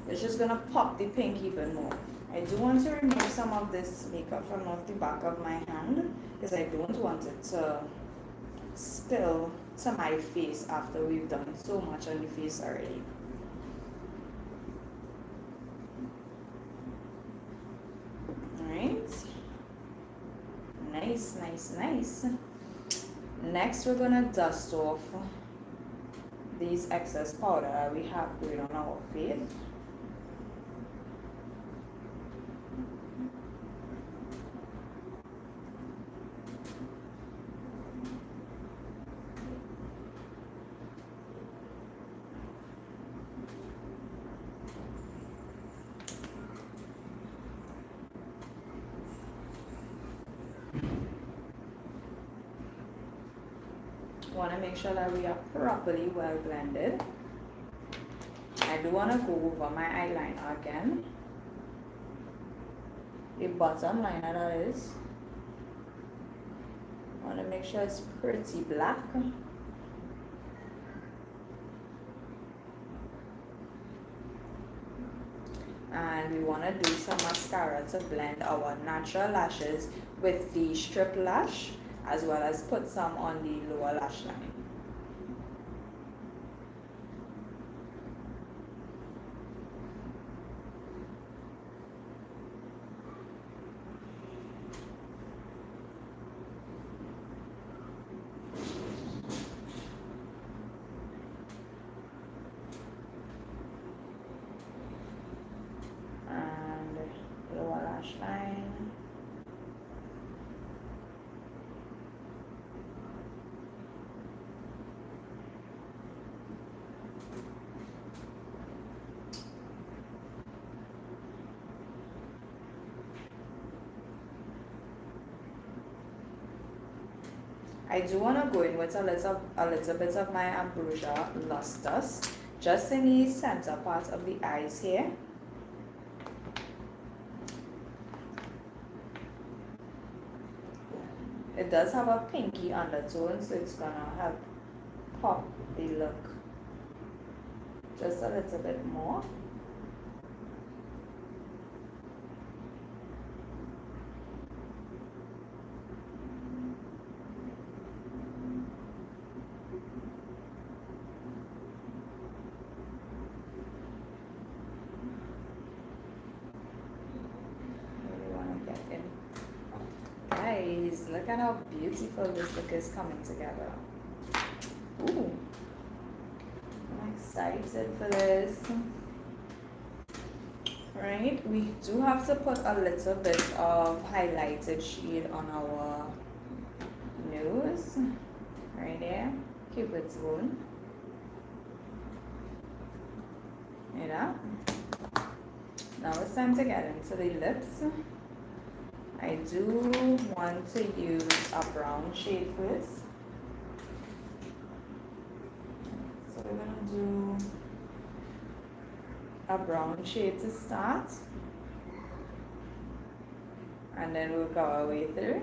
It's just gonna pop the pink even more. I do want to remove some of this makeup from off the back of my hand because I don't want it to spill to my face after we've done so much on the face already. Alright. Nice, nice, nice. Next we're gonna dust off these excess powder that we have going on our face. Want to make sure that we are properly well blended. I do want to go over my eyeliner again. The bottom liner that is. I want to make sure it's pretty black. And we want to do some mascara to blend our natural lashes with the strip lash, as well as put some on the lower lash line. And lower lash line. I do want to go in with a little bit of my Ambrosia Lustrous, just in the center part of the eyes here. It does have a pinky undertone, so it's gonna help pop the look just a little bit more. Guys, look at how beautiful this look is coming together. Ooh, I'm excited for this. Right, we do have to put a little bit of highlighted shade on our nose, right there, Cupid's bow. You know. Now it's time to get into the lips. I do want to use a brown shade first. So we're gonna do a brown shade to start. And then we'll go our way through.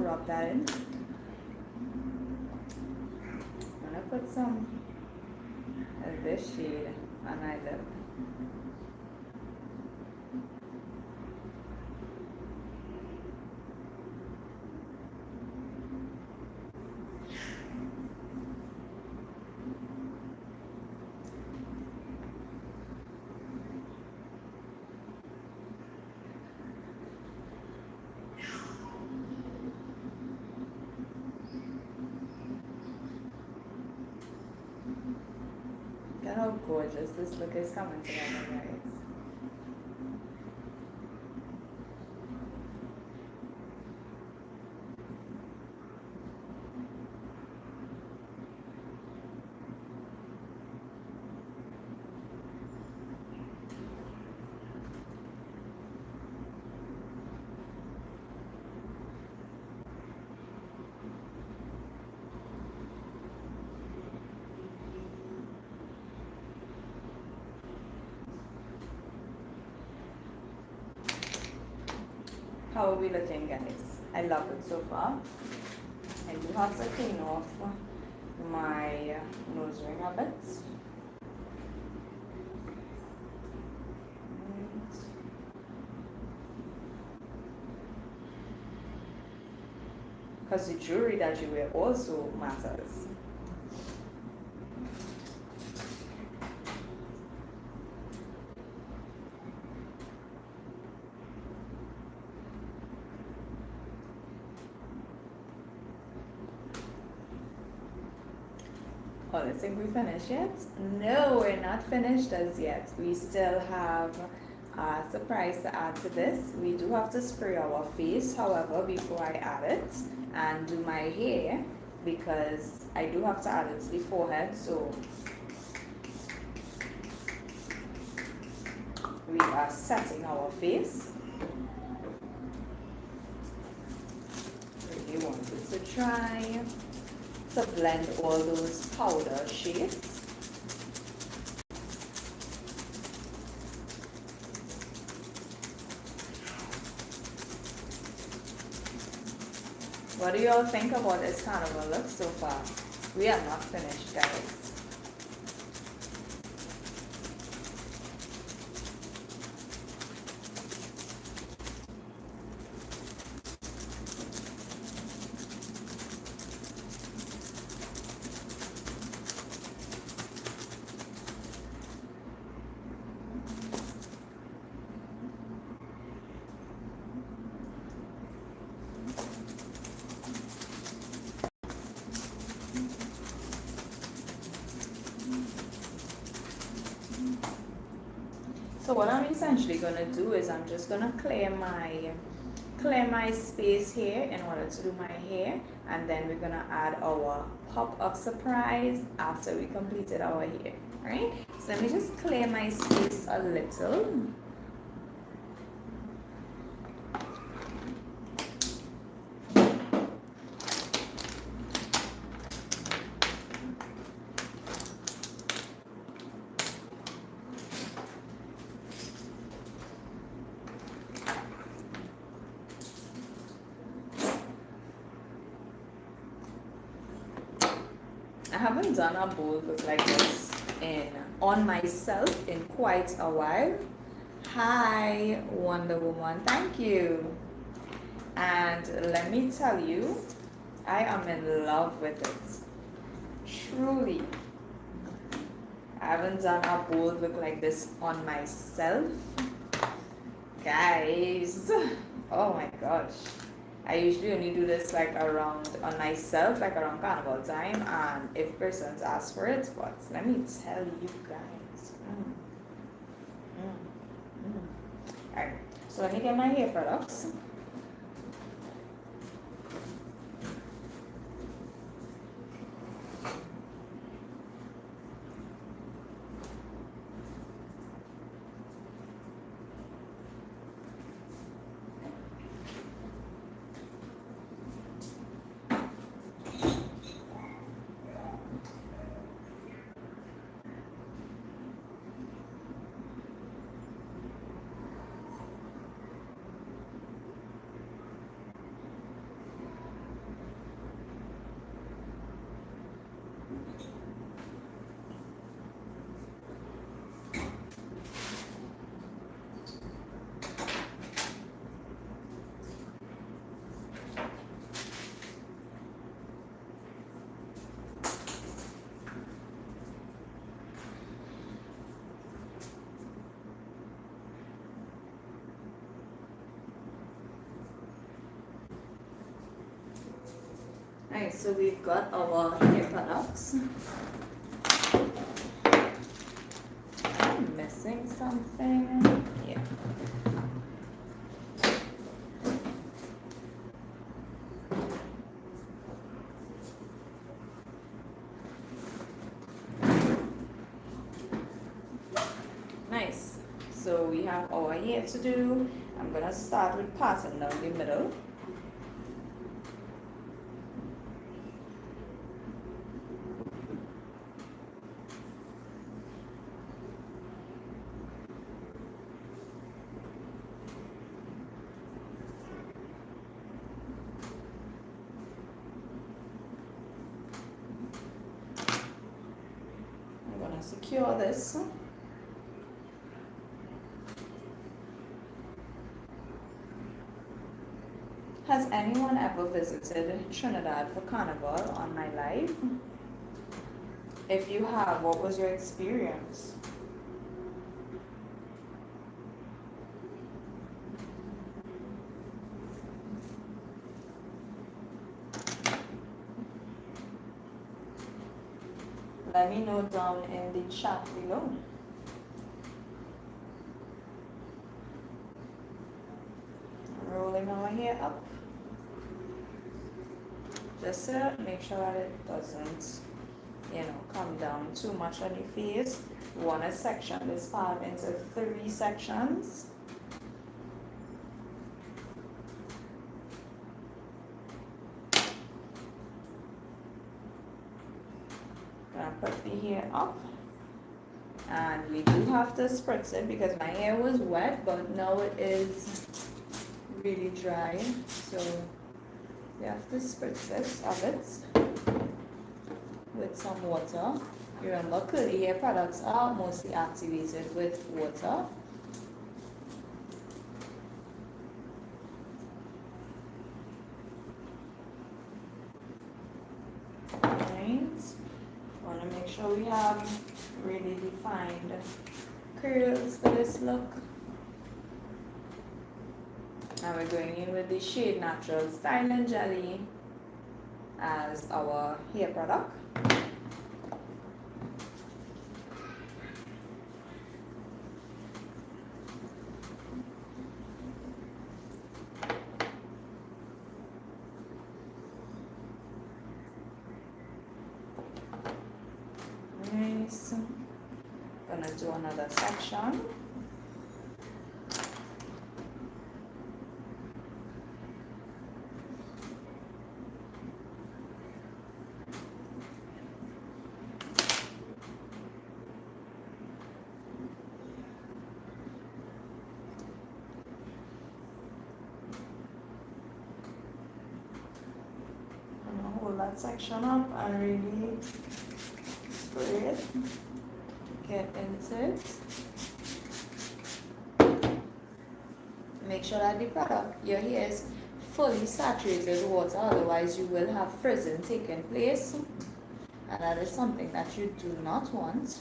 rub that in. I'm gonna put some of this shade on my lip. Look how gorgeous this look is coming together, guys. How are we looking, guys? I love it so far. I do have to clean off my nose ring a bit. Because the jewelry that you wear also matters. Oh, let's think we finished yet? No, we're not finished as yet. We still have a surprise to add to this. We do have to spray our face, however, before I add it, and do my hair, because I do have to add it to the forehead. So we are setting our face. Really wanted to try to blend all those powder shades. What do you all think about this carnival look so far? We are not finished, guys. So what I'm essentially gonna do is I'm just gonna clear my space here in order to do my hair, and then we're gonna add our pop of surprise after we completed our hair. Alright? So let me just clear my space a little. I haven't done a bold look like this on myself in quite a while. Hi, Wonder Woman, thank you. And let me tell you, I am in love with it. Truly. I haven't done a bold look like this on myself. Guys, oh my gosh. I usually only do this like around on myself, like around carnival time, and if persons ask for it, but let me tell you guys. Alright, so let me get my hair products. Nice, so we've got our hair products. I'm missing something. Yeah. Nice. So we have our hair to do. I'm gonna start with parting down the middle. I'm gonna secure this. Has anyone ever visited Trinidad for Carnival on my life? If you have, what was your experience? Let me know down in the chat below. Rolling our hair up. Just to make sure that it doesn't, come down too much on your face. We want to section this part into 3 sections. Gonna put the hair up, and we do have to spritz it because my hair was wet, but now it is really dry, so we have to spritz this of it with some water. Remember, curly hair products are mostly activated with water. Want to make sure we have really defined curls for this look. Now we're going in with the Shade Natural Styling Jelly as our hair product. Nice. Gonna do another section. I'm gonna hold that section up and really spray it. Get into it. Make sure that the product, your hair is fully saturated with water, otherwise you will have frizzing taking place, and that is something that you do not want.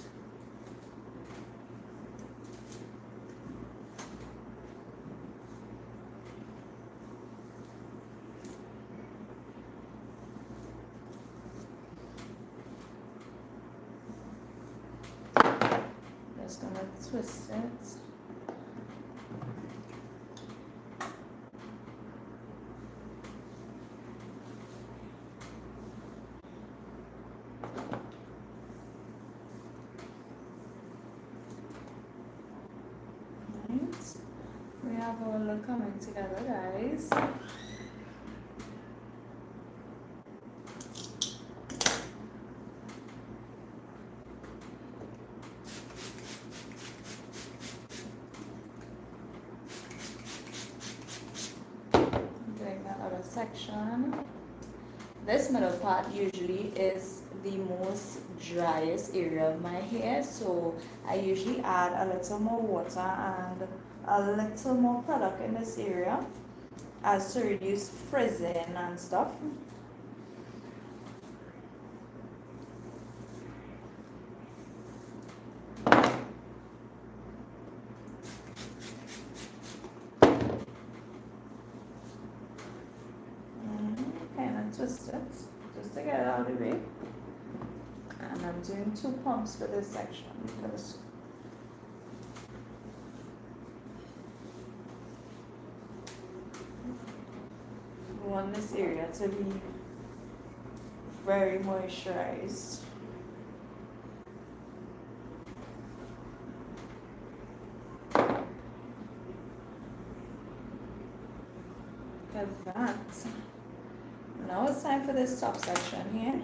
Just gonna twist it. We have our look coming together, guys. Doing that other section. This middle part usually is the most driest area of my hair, so I usually add a little more water and a little more product in this area as to reduce frizzing and stuff. Kind of twist it. out of the way. And I'm doing 2 pumps for this section because we want this area to be very moisturized. Like that. Now it's time for this top section here.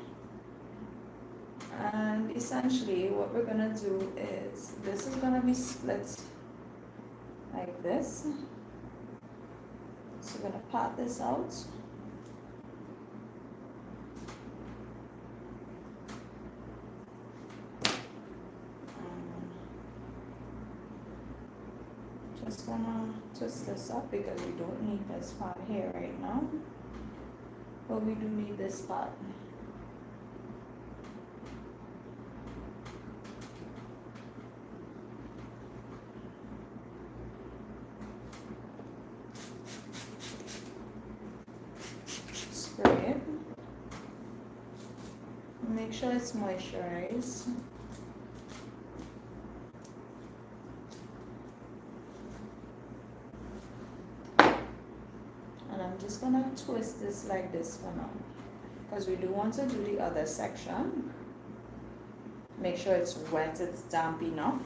And essentially what we're gonna do is this is gonna be split like this. So we're gonna part this out. Just gonna twist this up because we don't need this part here right now, but we do need this part. Spray it. Make sure it's moisturized. I'm just gonna twist this like this for now because we do want to do the other section. Make sure it's wet, it's damp enough.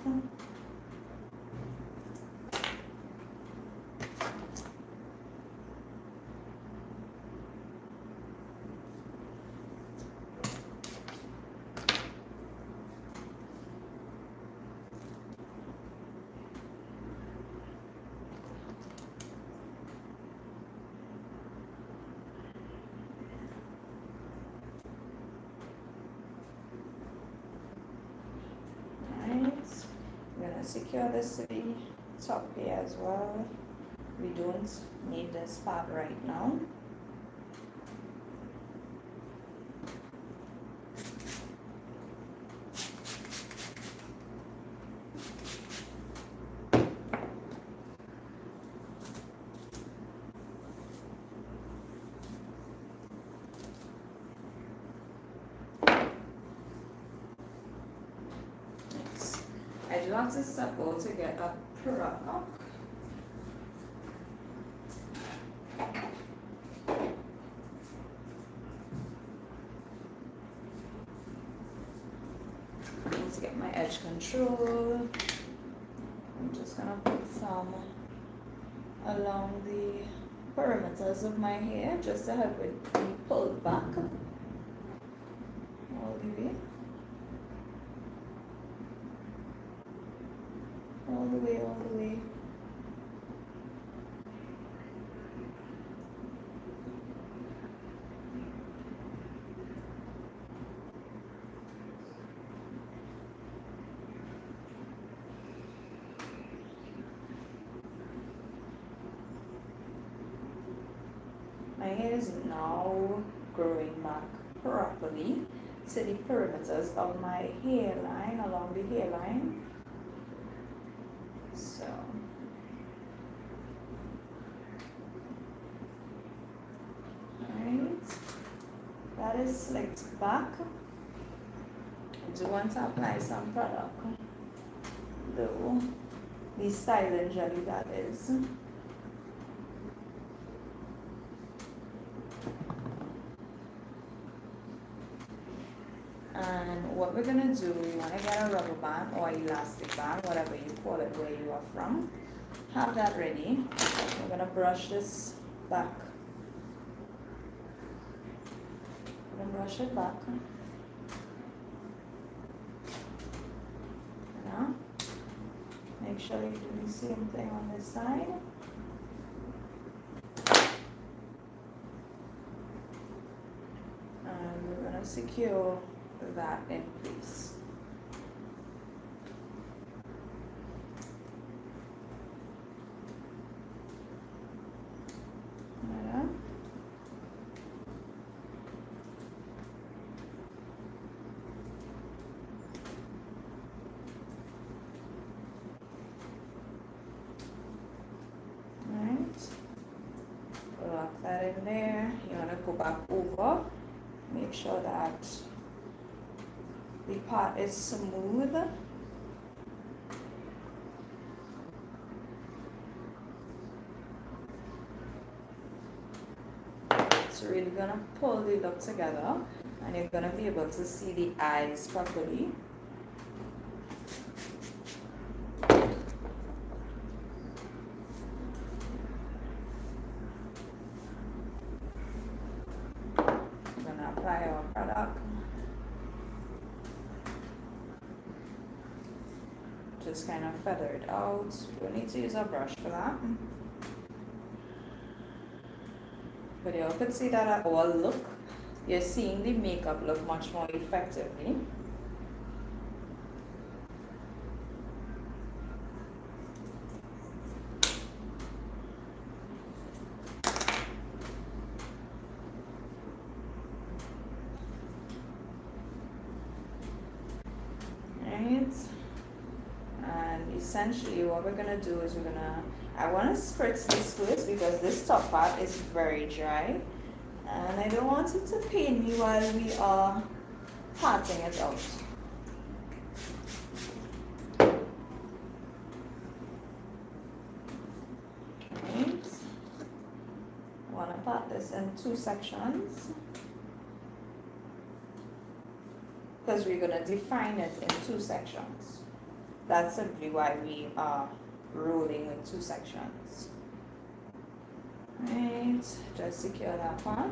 Secure this to the top here as well. We don't need this part right now. I do have to step out to get a Puree. I need to get my edge control. I'm just gonna put some along the perimeters of my hair just to help it be pulled back all the way. All the way, all the way. My hair is now growing back properly to the perimeters of my hairline, along the hairline. So, alright, that is slicked back. I do want to apply some product, though, the styling jelly that is. And what we're gonna do, you wanna get a rubber band or elastic band, whatever you call it, where you are from. Have that ready. We're gonna brush this back. We're gonna brush it back. Now, make sure you do the same thing on this side. And we're gonna secure that in place. Lock that in there. You want to go back over, make sure that the part is smooth. It's really gonna pull the look together, and you're gonna be able to see the eyes properly. I'm gonna apply our product. Just kind of feather it out. You don't need to use a brush for that. But you could see that at our look, you're seeing the makeup look much more effectively. Right? And essentially what we're gonna do is I want to spritz this first because this top part is very dry and I don't want it to pain me while we are parting it out. Right. I want to part this in 2 sections because we're going to define it in 2 sections. That's simply why we are rolling with 2 sections. Right, just secure that part.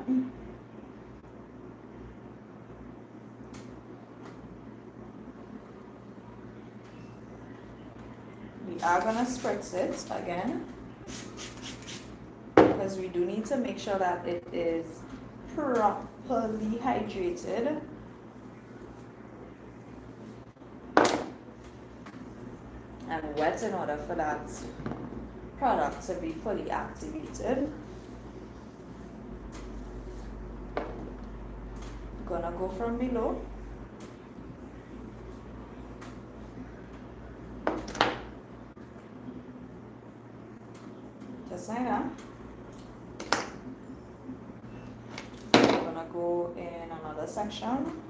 We are gonna spritz it again because we do need to make sure that it is properly hydrated. And wet in order for that product to be fully activated. Gonna go from below. Just like that. Gonna go in another section.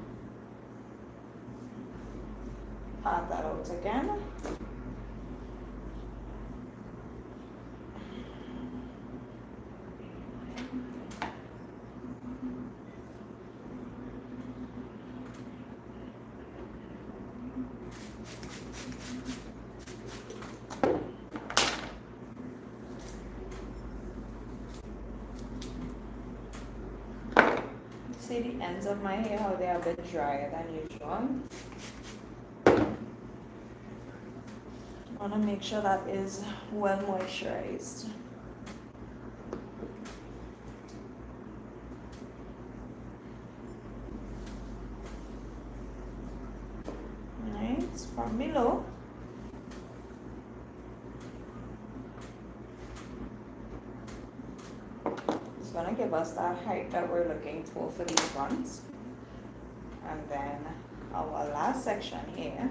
Pat that out again. See the ends of my hair, how they are a bit drier than usual. I want to make sure that is well moisturized. Alright, from below. Gonna give us that height that we're looking for the front. And then our last section here.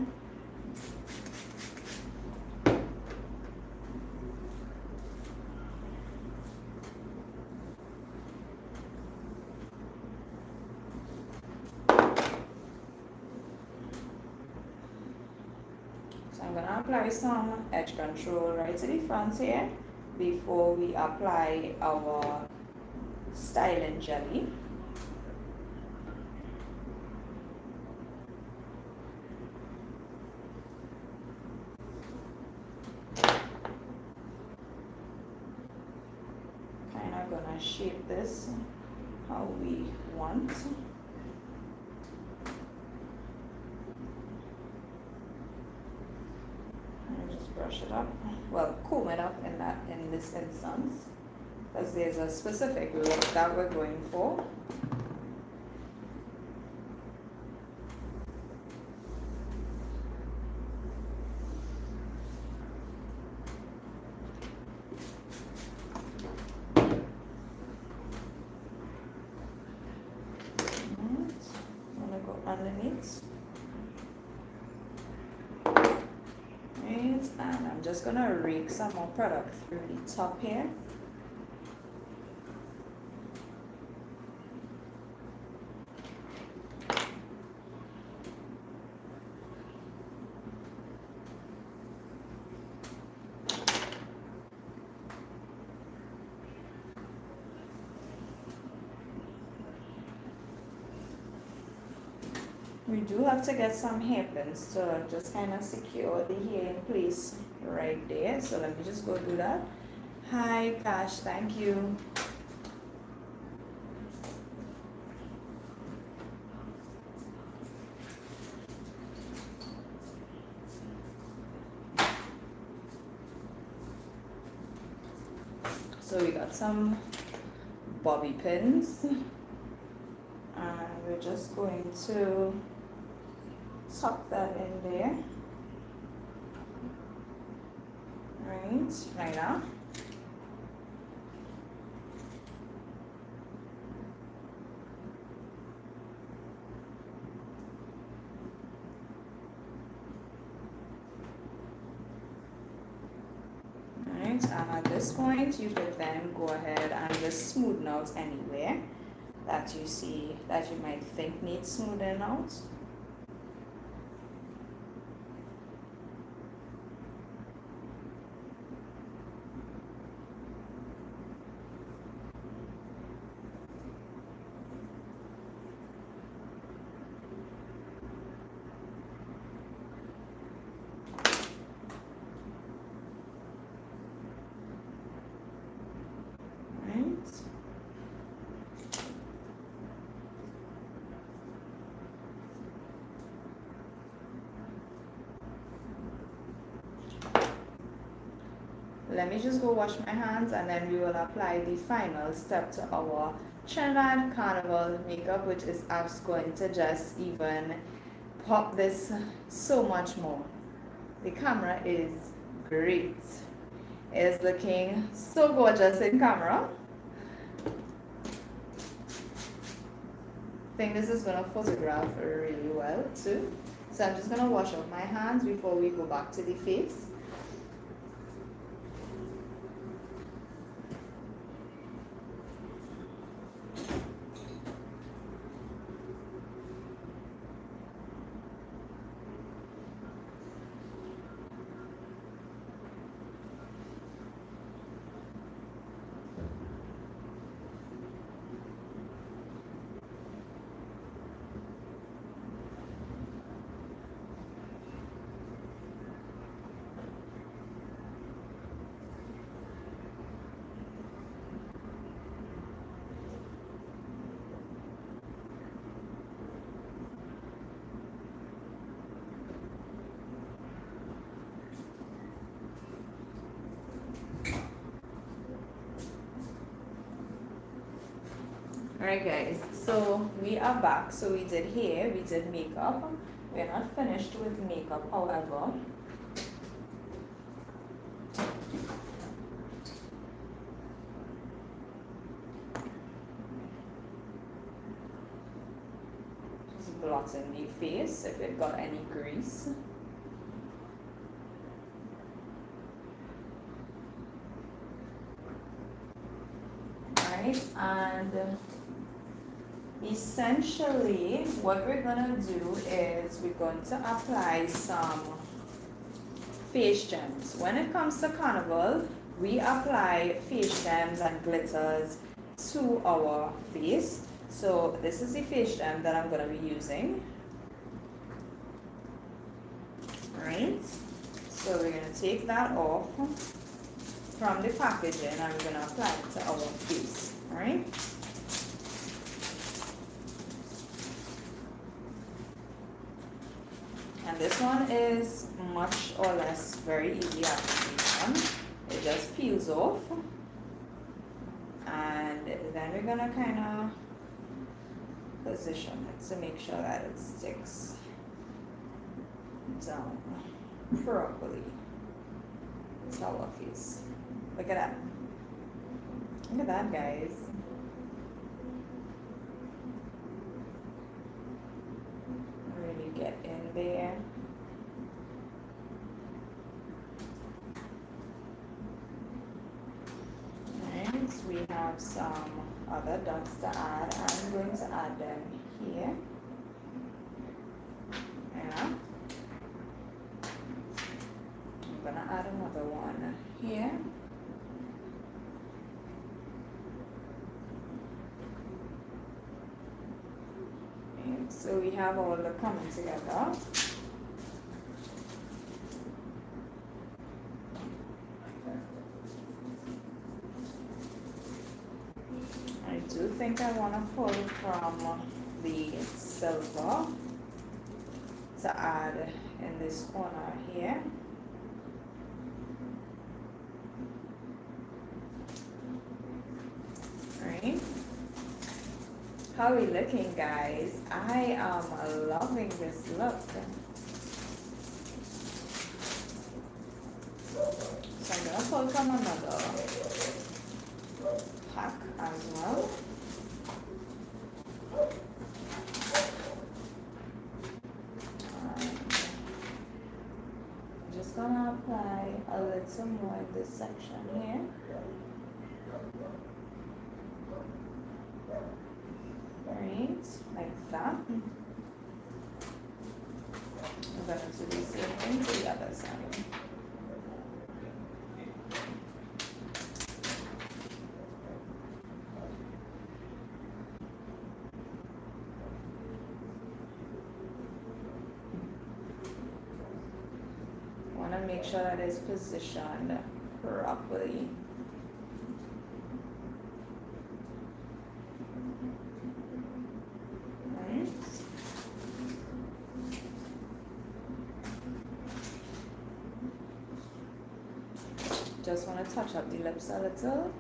So I'm gonna apply some edge control right to the front here before we apply our styling jelly. Kind of gonna shape this how we want. And just brush it up. Well, comb it up in this instance, because there's a specific look that we're going for. I'm gonna go underneath. Right, and I'm just gonna rake some more product through the top here. We do have to get some hairpins to just kind of secure the hair in place right there. So let me just go do that. Hi, Cash, thank you. So we got some bobby pins, and we're just going to tuck that in there. Right now. And at this point, you could then go ahead and just smoothen out anywhere that you see that you might think needs smoothing out. Let me just go wash my hands, and then we will apply the final step to our Trinidad Carnival makeup, which is going to just even pop this so much more. The camera is great. It is looking so gorgeous in camera. I think this is going to photograph really well too. So I'm just going to wash off my hands before we go back to the face. Alright guys, so we are back. So we did hair, we did makeup. We're not finished with makeup, however. Just blotting the face if it got any grease. Alright, and essentially what we're gonna do is we're going to apply some face gems. When it comes to Carnival, we apply face gems and glitters to our face. So this is the face gem that I'm gonna be using. Right, so we're gonna take that off from the packaging and we're gonna apply it to our face. Alright. And this one is much or less very easy application. It just peels off. And then we're gonna kind of position it to make sure that it sticks down properly to our face. Look at that. Look at that, guys. Really get in there. And we have some other dots to add. I'm going to add them here. Yeah. I'm gonna add another one here. So we have all the coming together. I do think I want to pull from the silver to add in this corner here. Right? How are we looking, guys? I am loving this look. So I'm gonna pull from another pack as well. I'm just gonna apply a little more in this section here. Right, like that. I'm gonna do the same thing to the other side. Want to make sure that it's positioned properly. Right. Just want to touch up the lips a little.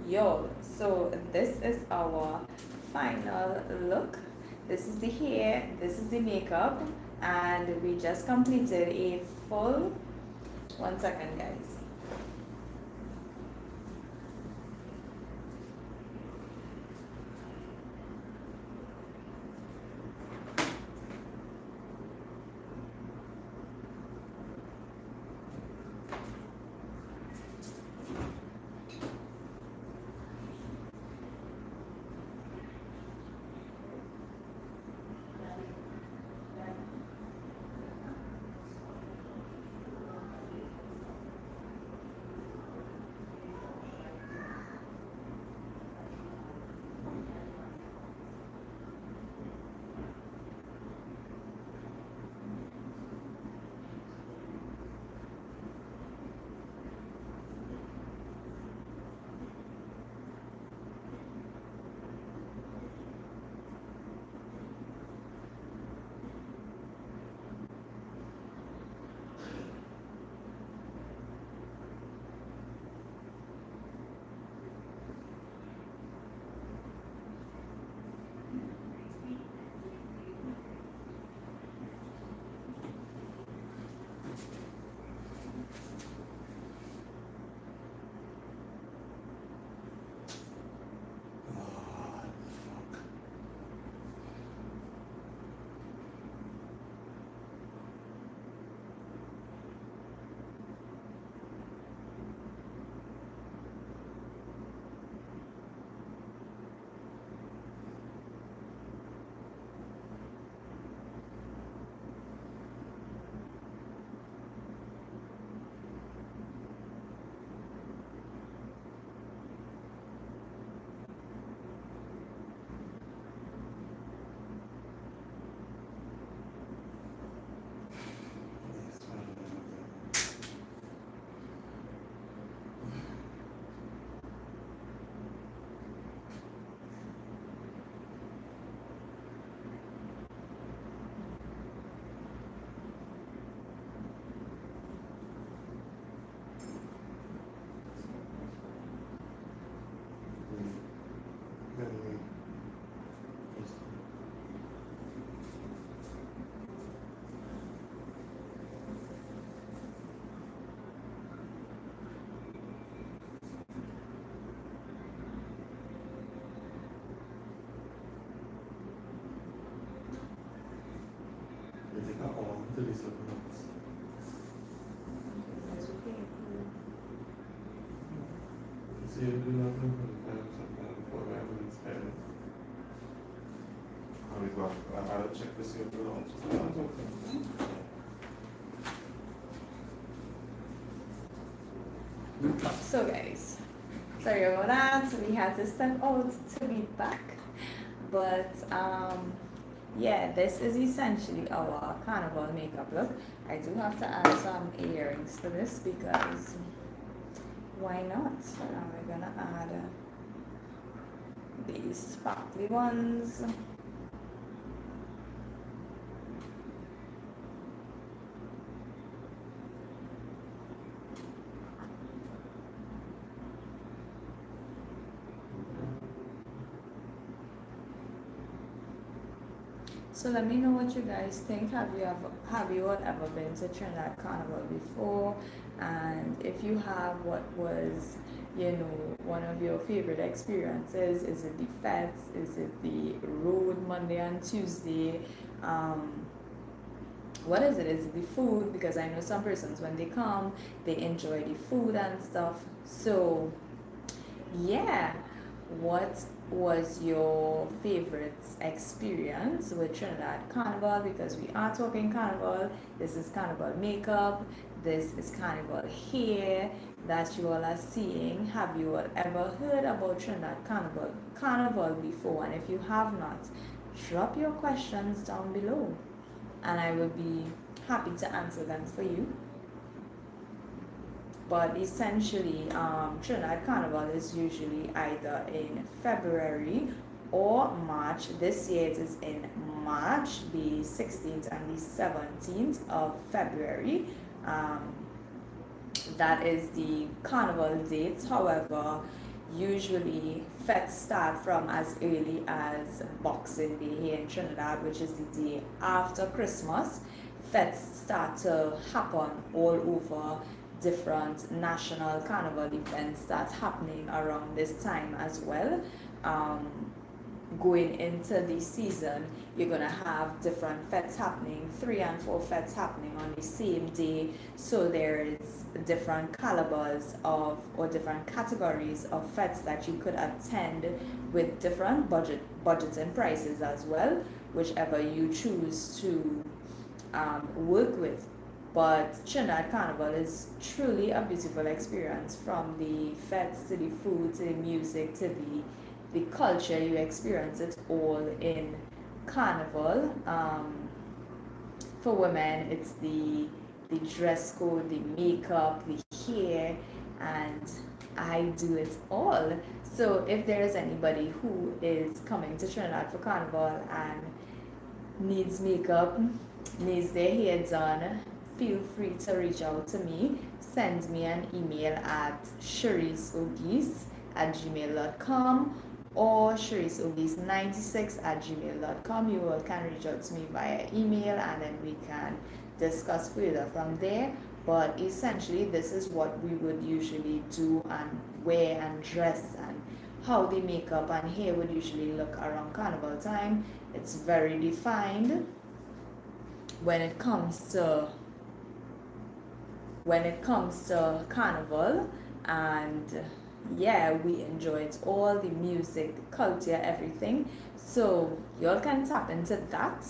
Yo, so this is our final look. This is the hair, this is the makeup, and we just completed a full 1 second, guys. all to this house. See, you do nothing for the family sometimes before we have these parents. I gotta check to see if it belongs. So guys, sorry about that. We had to step out to be back. But yeah, this is essentially our carnival makeup look. I do have to add some earrings to this because why not? We're gonna add these sparkly ones. So let me know what you guys think. Have you all ever been to Trinidad Carnival before? And if you have, what was, you know, one of your favorite experiences? Is it the fets? Is it the road Monday and Tuesday? What is it? Is it the food? Because I know some persons, when they come, they enjoy the food and stuff. So yeah, what was your favorite experience with Trinidad Carnival? Because we are talking Carnival. This is Carnival makeup. This is Carnival hair that you all are seeing. Have you all ever heard about Trinidad Carnival before? And if you have not, drop your questions down below and I will be happy to answer them for you. But essentially, Trinidad Carnival is usually either in February or March. This year it is in March, the 16th and the 17th of February. That is the carnival dates. However, usually fets start from as early as Boxing Day here in Trinidad, which is the day after Christmas. Fets start to happen all over. Different national carnival events that's happening around this time as well. Going into the season, you're gonna have different fets happening, 3 and 4 fets happening on the same day. So there's different calibers of, or different categories of fets that you could attend with different budgets and prices as well, whichever you choose to work with. But Trinidad Carnival is truly a beautiful experience, from the fets to the food to the music to the culture. You experience it all in Carnival. For women, it's the dress code, the makeup, the hair, and I do it all. So if there is anybody who is coming to Trinidad for Carnival and needs makeup, needs their hair done, feel free to reach out to me. Send me an email at cheriseauguste@gmail.com or cheriseauguste96@gmail.com. You all can reach out to me via email and then we can discuss further from there. But essentially, this is what we would usually do and wear and dress, and how the makeup and hair would usually look around Carnival time. It's very defined when it comes to Carnival, and yeah, we enjoy it all, the music, the culture, everything. So you all can tap into that.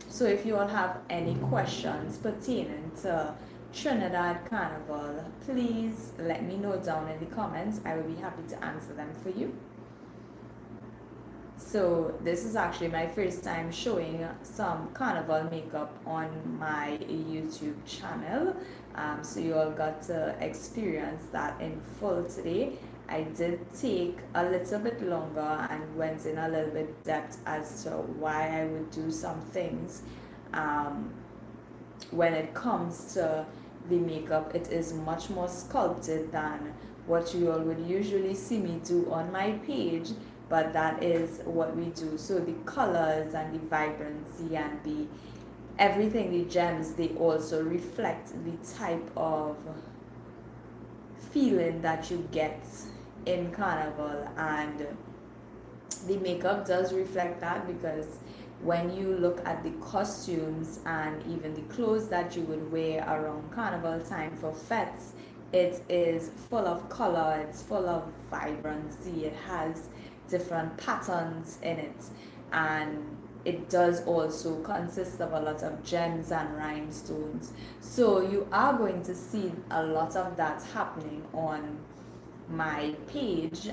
So if you all have any questions pertaining to Trinidad Carnival, please let me know down in the comments. I will be happy to answer them for you. So this is actually my first time showing some carnival makeup on my YouTube channel. So you all got to experience that in full today. I did take a little bit longer and went in a little bit depth as to why I would do some things. When it comes to the makeup, it is much more sculpted than what you all would usually see me do on my page. But that is what we do. So the colors and the vibrancy and the everything, the gems, they also reflect the type of feeling that you get in Carnival, and the makeup does reflect that, because when you look at the costumes and even the clothes that you would wear around carnival time for fetes, it is full of color, it's full of vibrancy, it has different patterns in it, and it does also consist of a lot of gems and rhinestones. So you are going to see a lot of that happening on my page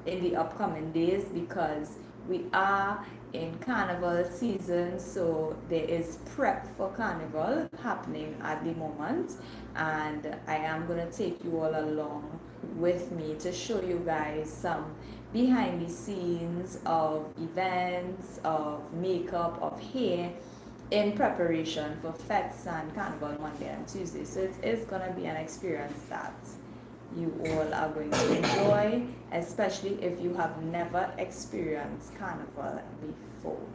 in the upcoming days, because we are in carnival season, so there is prep for carnival happening at the moment, and I am going to take you all along with me to show you guys some behind the scenes of events, of makeup, of hair in preparation for fetes and carnival Monday and Tuesday. So it is going to be an experience that you all are going to enjoy, especially if you have never experienced carnival before.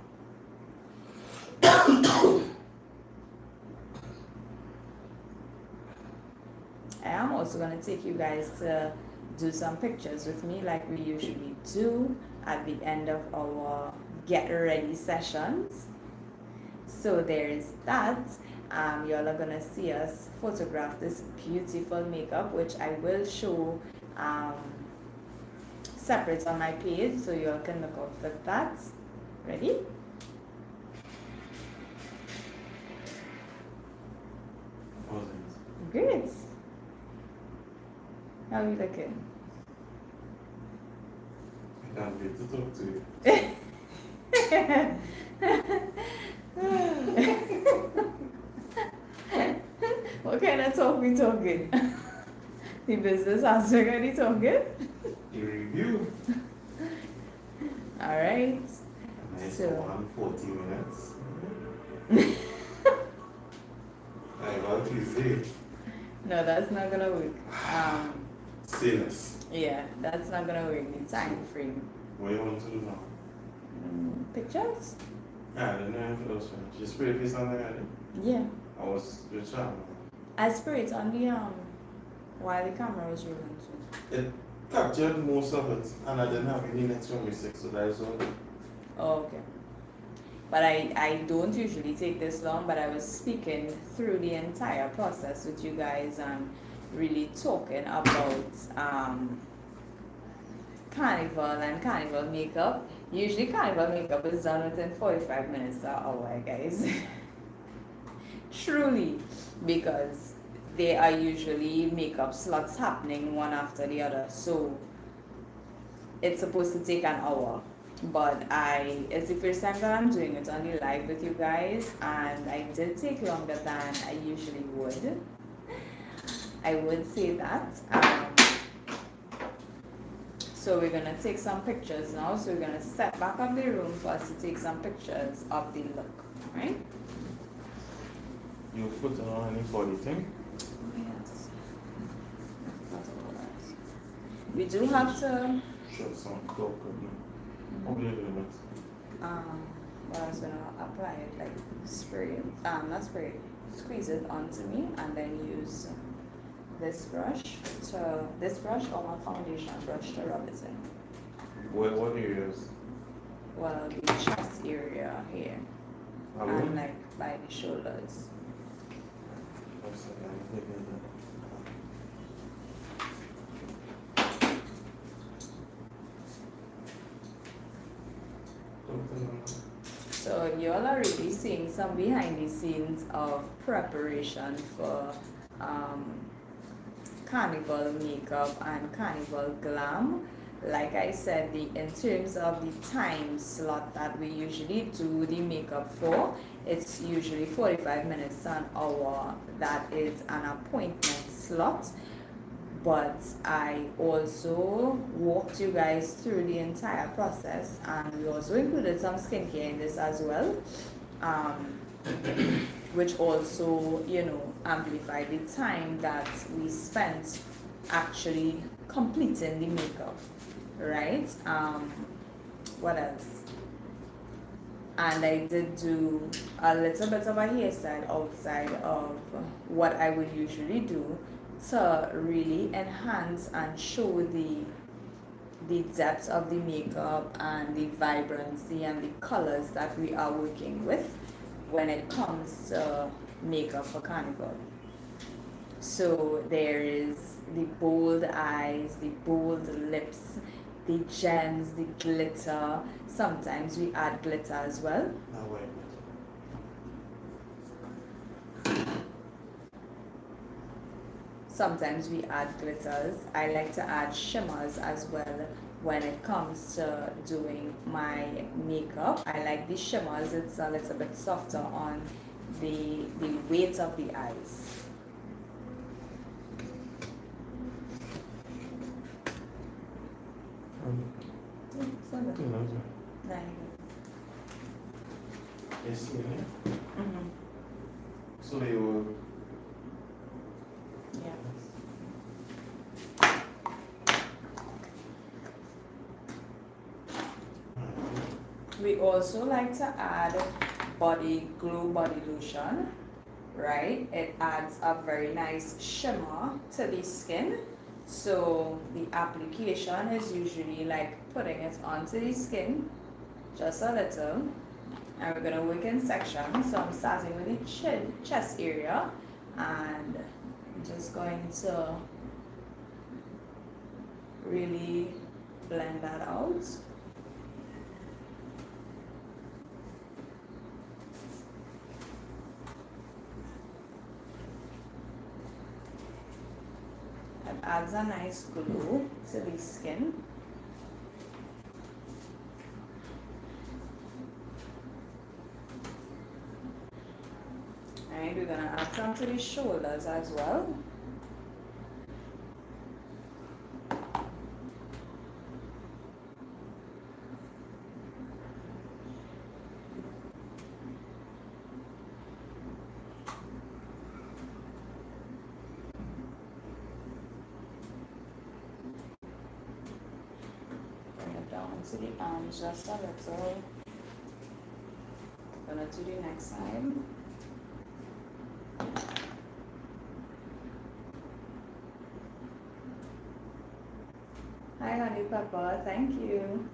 I am also going to take you guys to do some pictures with me like we usually do at the end of our get ready sessions. So there's that. Y'all are gonna see us photograph this beautiful makeup, which I will show separate on my page, so y'all can look out for that. Ready? Great. How are you looking? I can't wait to talk to you. What kind of talk we talking? The business aspect of the talking? The review. Alright. Nice So 140 minutes. I got to say. no, that's not gonna work. Say less. Yeah, that's not gonna work. The time frame. What do you want to do now? Pictures? I don't know if those ones. You spray face on there, Yeah. I was just trying. I sprayed on the while the camera was rolling too. It captured most of it, and I didn't have any next one mistake, so that is all. Oh, okay. But I don't usually take this long, but I was speaking through the entire process with you guys and really talking about carnival and carnival makeup. Usually carnival makeup is done within 45 minutes to an hour, guys. Truly, because there are usually makeup slots happening one after the other, so it's supposed to take an hour. But it's the first time that I'm doing it on the live with you guys, and I did take longer than I usually would. I would say that. So we're gonna take some pictures now. So we're gonna set back up the room for us to take some pictures of the look, right? You put on any body thing? Yes. We do have to. Show some cloak. What do you do next? Well, I was gonna apply it, like spray it, not spray it, squeeze it onto me, and then use this brush or my foundation brush to rub it in. What do you use? Well, the chest area here, and like by the shoulders. So you're already seeing some behind the scenes of preparation for carnival makeup and carnival glam. Like I said, in terms of the time slot that we usually do the makeup for, it's usually 45 minutes to an hour. That is an appointment slot. But I also walked you guys through the entire process, and we also included some skincare in this as well, which also, amplified the time that we spent actually completing the makeup, right? What else? And I did do a little bit of a hairstyle outside of what I would usually do, to really enhance and show the the depth of the makeup and the vibrancy and the colors that we are working with when it comes to makeup for Carnival. So there is the bold eyes, the bold lips, the gems, the glitter. Sometimes we add glitter as well. Now wait. Sometimes we add glitters. I like to add shimmers as well when it comes to doing my makeup. I like the shimmers. It's a little bit softer on the weight of the eyes. Mm-hmm. So you Yeah. We also like to add body glow body lotion, right? It adds a very nice shimmer to the skin. So the application is usually like putting it onto the skin, just a little. And we're gonna work in sections. So I'm starting with the chest area, and I'm just going to really blend that out. It adds a nice glow to the skin. And we're gonna add some to the shoulders as well. Bring it down to the arms just a little. Gonna do the next side. Hi, honey papa, thank you.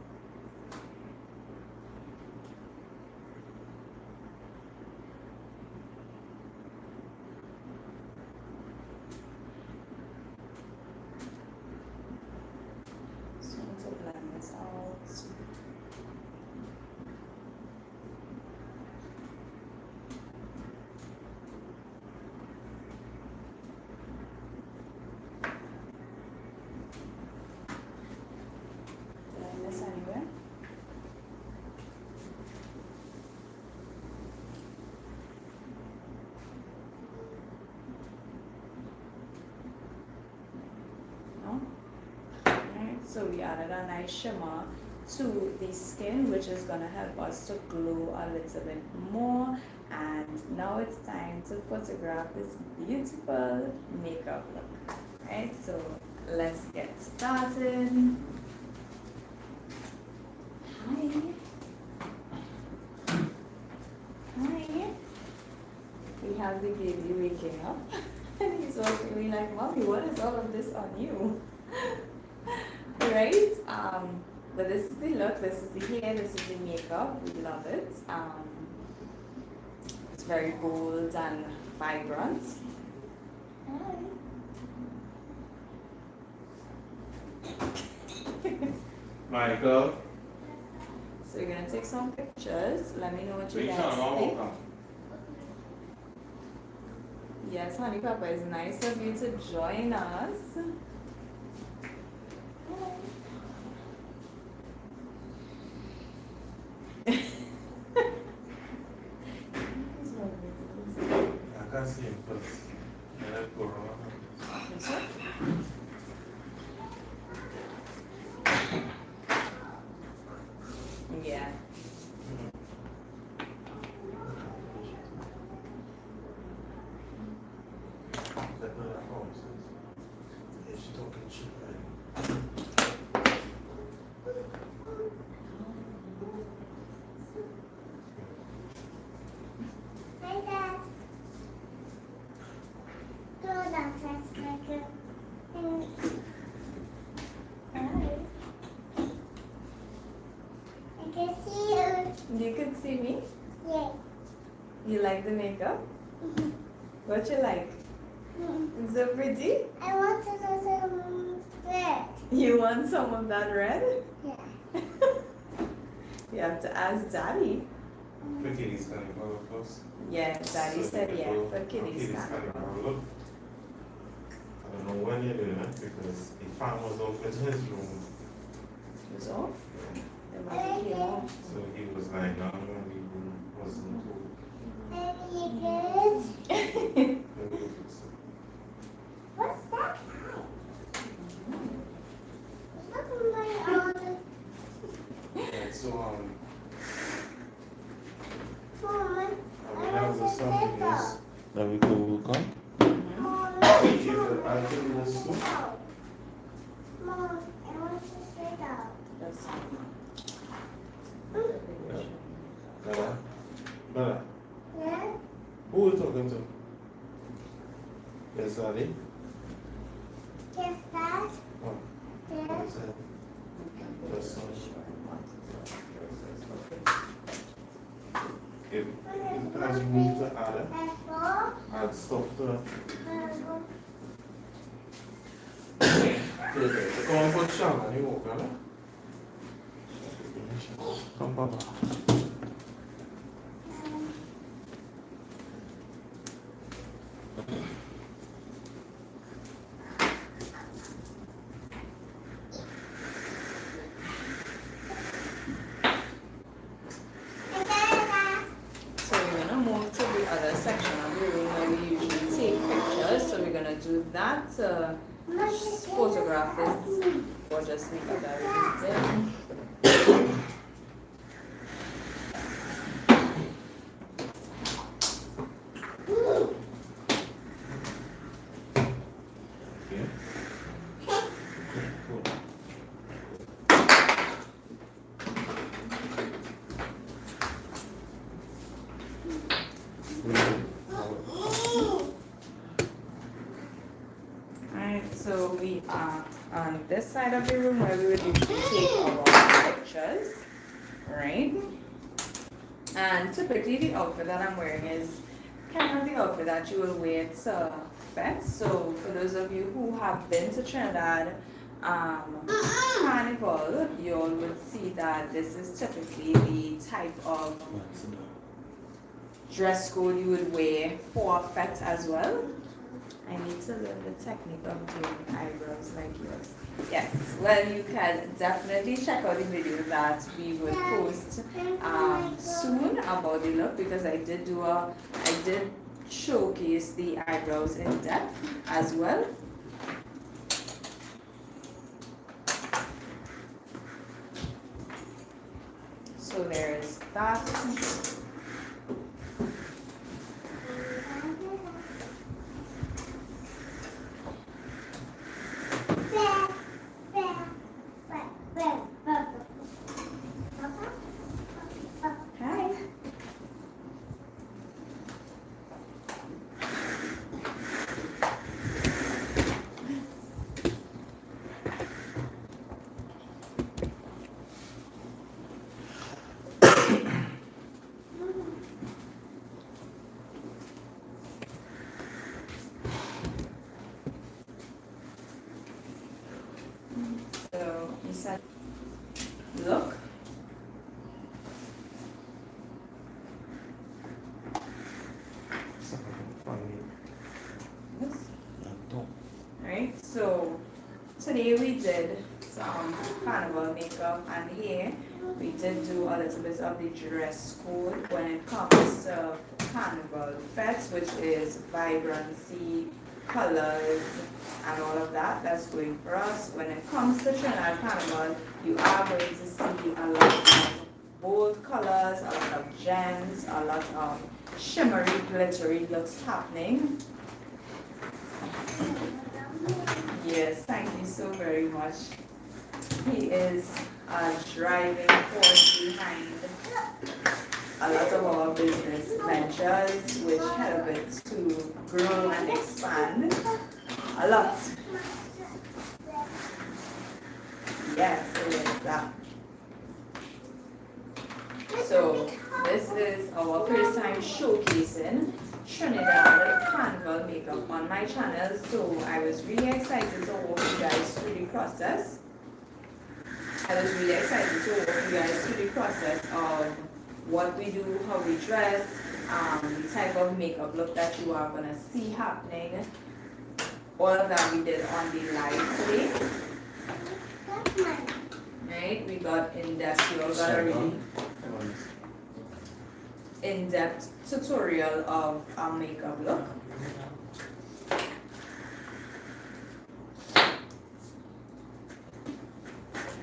Just want to blend this out. Did I miss anywhere? No? Alright, so we added a nice shimmer to the skin, which is gonna help us to glow a little bit more. And now it's time to photograph this beautiful makeup look. Alright, so let's get started. Hi. Hi. We have the baby waking up. And he's watching me like, Mommy, what is all of this on you? Right? But this is the look, this is the hair, this is the makeup. We love it. It's very bold and vibrant. Hi. Michael. So we're gonna take some pictures. Let me know what you Reach guys on, think. Mama. Yes, honey papa, it's nice of you to join us. I can't see him first. And I go wrong. Yeah. She's talking shit, Hi, Dad. Go downstairs, Michael. Hi. can see you. You can see me? Yeah. You like the makeup? What you like? Is it pretty? I want to do some red. You want some of that red? Yeah. You have to ask Daddy. For Kitty's Carnival, of course. Yeah, Daddy So said we yeah, go for on Kitty's Carnival. Look, I don't know when you're doing it because the fan was off in his room. It was off? The magic came off. So he was lying down when the room wasn't cool. Very good. Then we go fix it. What's that? Look at my own. Right, so Mom, we I have want the to something sit else up. that we could work on. Mom, I'll give you this one. Mom, I want to sit up. That's Bella? Bella? Yeah? Who are you talking to? Yes, Daddy? Yes, Dad? Oh, Yes? what is that? This one. It has room to add stuff to it. Come on, put Sean on you walk, huh? Come, Papa. So we're gonna move to the other section of the room where we usually take pictures. So we're gonna do that. Photograph this or just make a direct visit. Yeah. Cool. Alright, so we are on this side of the room where we would usually take our pictures, right? And typically the outfit that I'm wearing is kind of the outfit that you will wear to fest. So for those of you who have been to Trinidad Carnival, you all would see that this is typically the type of dress code you would wear for fete as well. I need to learn the technique of doing eyebrows like yours. Yes, well, you can definitely check out the video that we will post soon about the look, because I did showcase the eyebrows in depth as well. So there's that. Hi. So you said, look. Yes. Alright, so today we did some carnival makeup and hair. We did do a little bit of the dress code when it comes to carnival fest, which is vibrancy, colors, and all of that. That's going for us. When it comes to Trinidad Carnival, you are going to see a lot of bold colors, a lot of gems, a lot of shimmery, glittery looks happening. Yes, thank you so very much. He is a driving force behind a lot of our business ventures, which help it to grow and expand a lot. Yes, it is that. So this is our first time showcasing Trinidad Carnival makeup on my channel. So I was really excited to walk you guys through the process. of the process of what we do, how we dress, the type of makeup look that you are gonna see happening. All of that we did on the live today. Right? We got in-depth, we all got a really in-depth tutorial of our makeup look.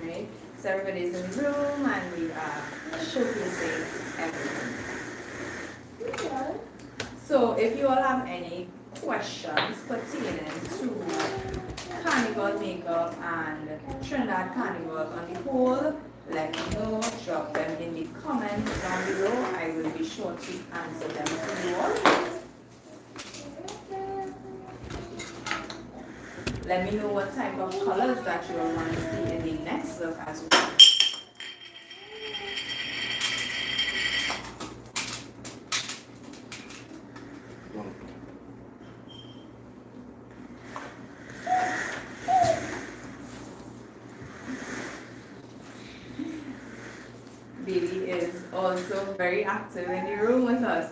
Right? So everybody's in the room and we are showcasing everything. So if you all have any questions pertaining to Carnival makeup and Trinidad Carnival on the whole, let me know, drop them in the comments down below. I will be sure to answer them for you all. Let me know what type of colors that you all want to see in the next look as well. Baby is also very active in the room with us.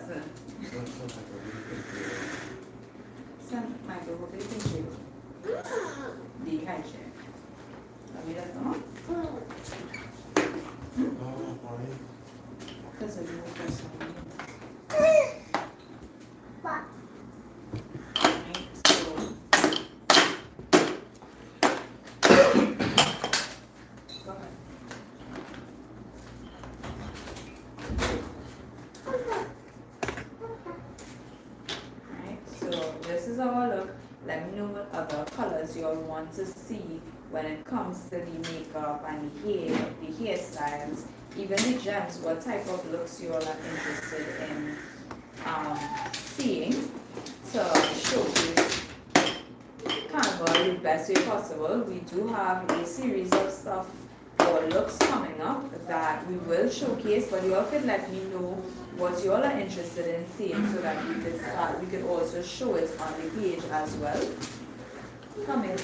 Michael, what do you think you the high chair? Let me let them on. Because of your person. Let me know what other colors you all want to see when it comes to the makeup and the hairstyles, even the gems, what type of looks you all are interested in seeing to showcase Carnival the best way possible. We do have a series of stuff or looks coming up that we will showcase, but you all could let me know what you all are interested in seeing so that we could also show it on the page as well. Come in.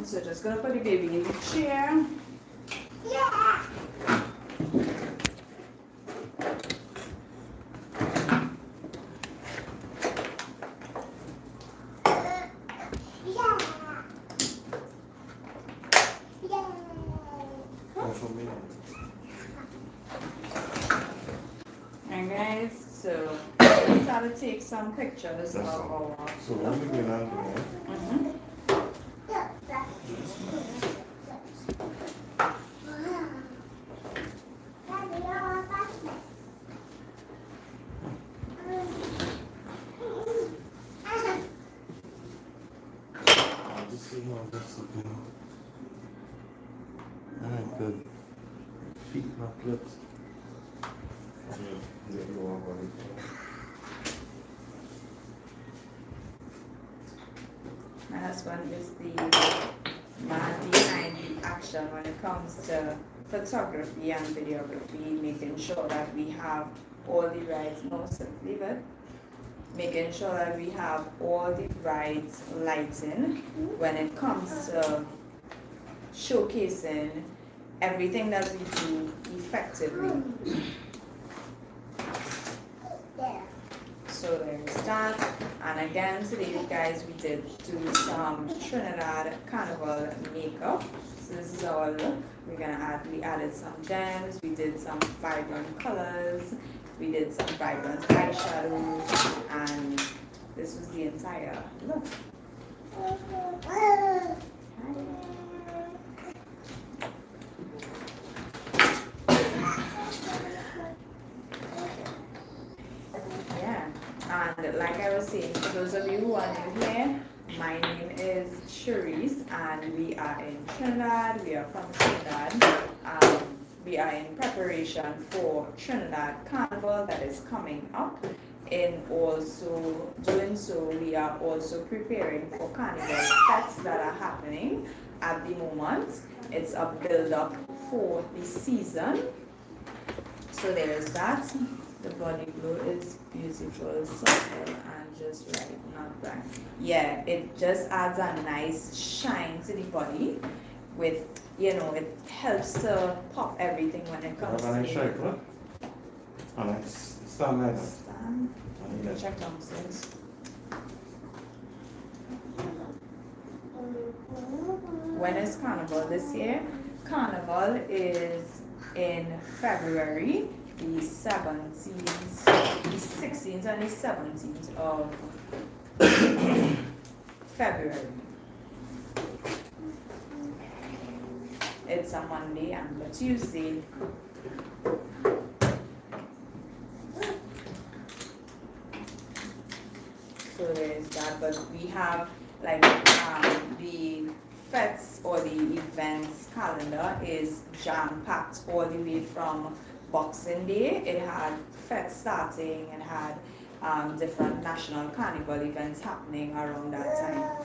So just gonna put the baby in the chair. Yeah. And guys, so let's start to take some pictures of our. So what are we going on today? Alright, good. Feet, not lips. My husband is the man behind the action when it comes to photography and videography, making sure that we have all the right, leave it. Making sure that we have all the right lighting when it comes to showcasing everything that we do effectively. So So there's that. And again today guys, we did do some Trinidad Carnival makeup. So this is our look. We added some gems, we did some vibrant colors, we did some vibrant eyeshadows, and this was the entire look. Yeah, and like I was saying, for those of you who are new here, my name is Cherise and we are in Trinidad. We are from Trinidad. We are in preparation for Trinidad Carnival that is coming up. In also doing so, we are also preparing for Carnival fets that are happening at the moment. It's a build-up for the season. So there's that. The body glow is beautiful, subtle, and just right, not bright. Yeah, it just adds a nice shine to the body. With, you know, it helps to pop everything when it comes to it. And it's stand like that. Stand. Check downstairs. When is Carnival this year? Carnival is in February, the 17th, the 16th and the 17th of February. It's a Monday and a Tuesday. So there's that, but we have like the fets or the events calendar is jam-packed all the way from Boxing Day. It had fets starting and had different national carnival events happening around that time.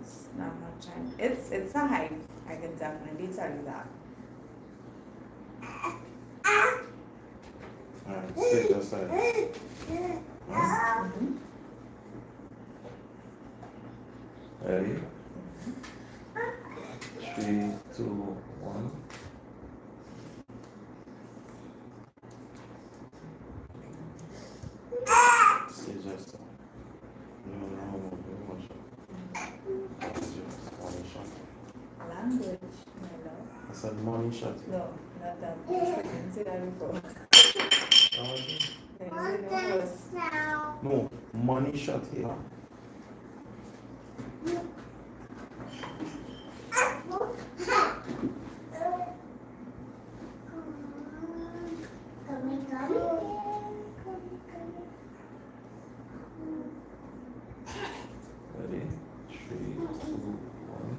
It's not much time. It's a hype. I can definitely tell you that. Alright, sit just like that. Ready? 3, 2, 1. Sit just like no, Language, my love. I said morning shot. No, not that. I didn't say that before. No, money shot here. Ready? 3, 2, 1.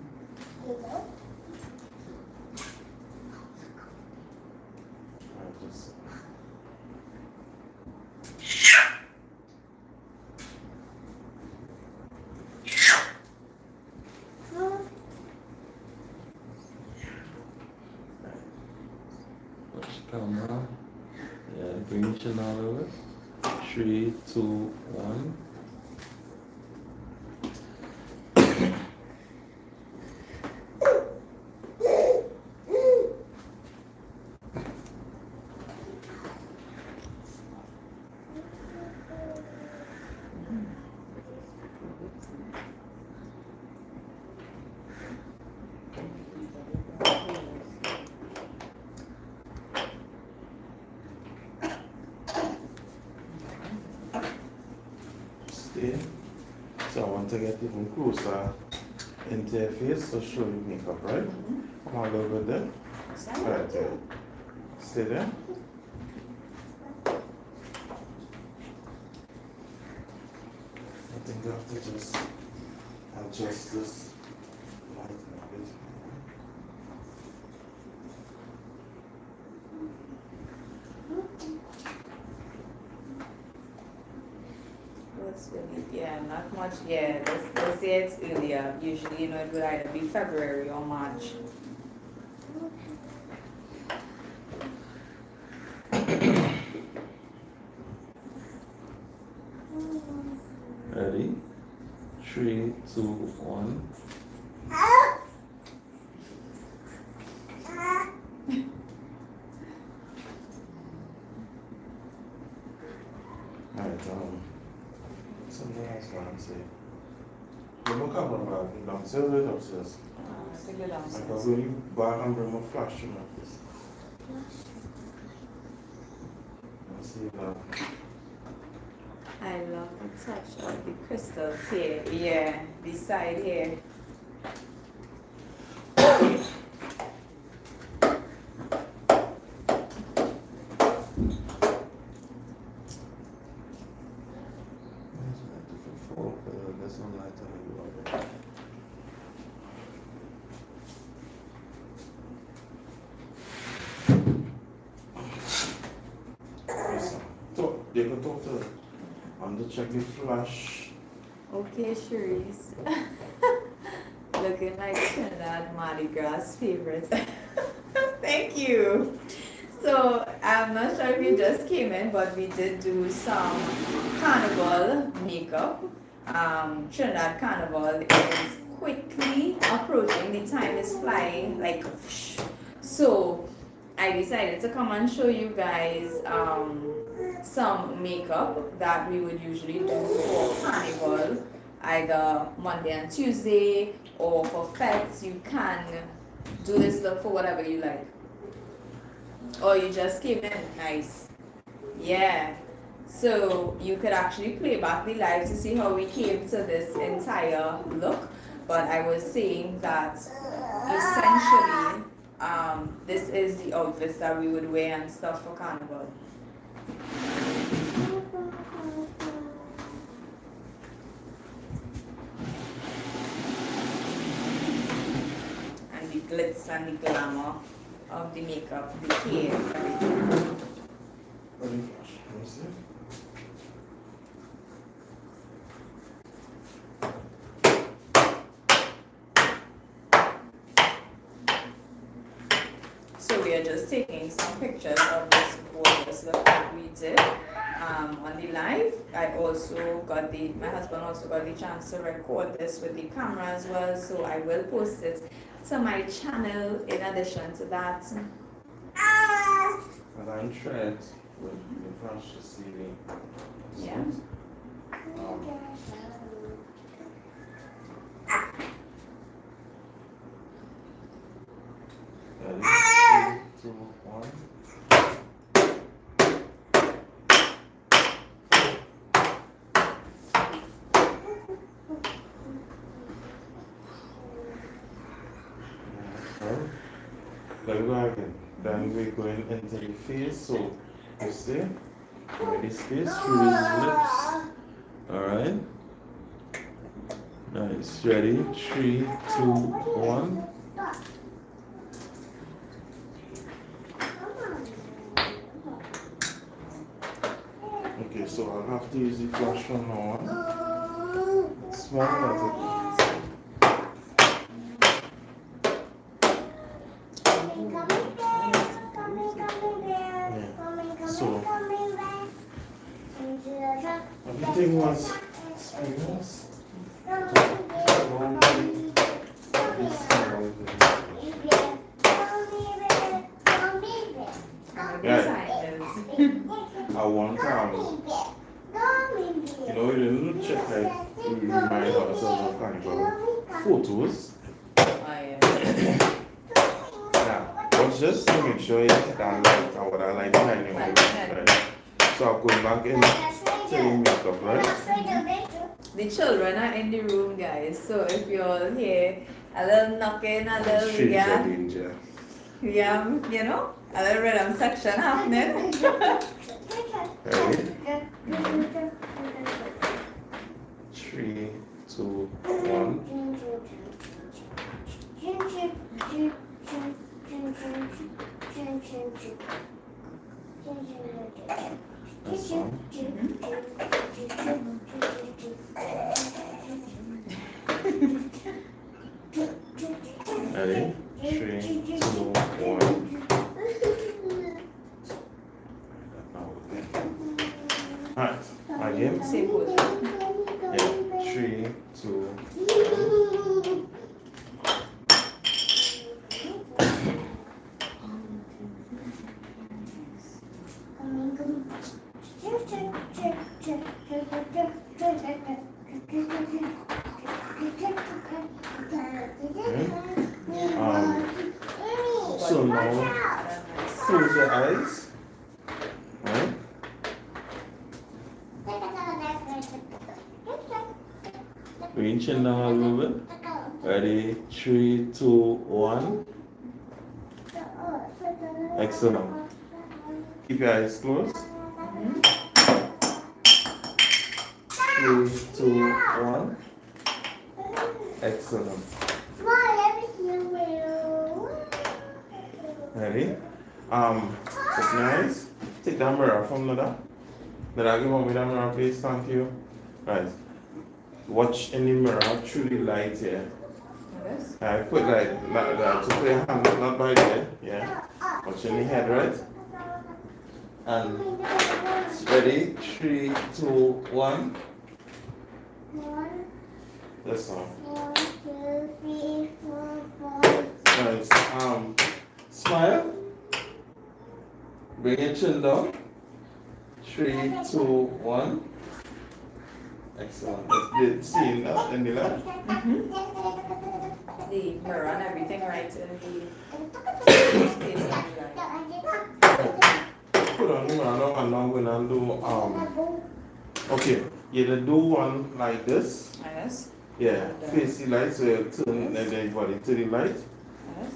Just camera. Yeah, bring it in all over. 3, 2, 1. So I want to get even closer into your face to show you makeup, right? Come on, a little bit there. Right there. Stay there. I think I have to just adjust this light a bit. Yeah, not much. Yeah, let's say it's earlier. Usually, you know, it would either be February or March. Ready? 3, 2, 1. That's what I'm saying. When I come back, downstairs or upstairs? To go I downstairs. can go back and bring my flash to my place. Let's see that. I love the touch of the crystals here. Yeah, this side here. There's no light on the wall. They can talk to her. I'm to check the flash. Okay, Cherise. Looking like Trinidad Mardi Gras favorite. Thank you. So I'm not sure if you just came in, but we did do some carnival makeup. Trinidad Carnival is quickly approaching. The time is flying like whoosh. So I decided to come and show you guys some makeup that we would usually do for Carnival, either Monday and Tuesday, or for Feds. You can do this look for whatever you like. Or you just came in, nice. Yeah. So you could actually play back the live to see how we came to this entire look. But I was saying that essentially, this is the outfits that we would wear and stuff for Carnival. And the glitz and the glamour of the makeup, the hair, everything. Let me flash. Let me see. So we are just taking some pictures of this gorgeous look that we did on the live. My husband also got the chance to record this with the camera as well, so I will post it to my channel in addition to that. And I'm tried with the flash to see the Yeah. Ready? 3, 2, 1. Let me go again. Then we're going into the face. So you see, this face through the lips. Alright. Nice. Ready? 3, 2, 1. Okay, so I'll have to use the flash from now on. Small as So everything was experience. I want you didn't check like we remind ourselves of Carnival photos. Yeah, but just to make sure you get that light or what I like behind you. Right? So I'll go back in to the makeup, right? The children are in the room, guys. So if you're here, a little knocking, a little yeah, a little rhythm section happening. Ready? 3, 2, 1. That's one. Ready? 3, 2, 1. Alright, again. Same pose. Yeah, 3, 2, 1. So now close your eyes. Right? Bring your chin down a little bit. Ready? 3, 2, 1. Excellent. Keep your eyes closed. 3, 2, 1. Excellent. Ready? It's nice. Take that mirror from Nada. Nada, give me that mirror, please. Thank you. Right. Watch in the mirror through the light here. Yes. I put like that to put your hand not by there. Yeah. Watch in the head, right? And ready? 3, 2, 1. This one. 1, 2, 3, 4, 5. Nice. Smile. Bring your chin down. 3, 2, 1. Excellent. Let's see that in the light. The mirror and everything right in the space of the light. Put on the mirror now and I'm gonna do okay. You're gonna do one like this. Yes. Yeah. Face the light so you turn the body to the light. Yes.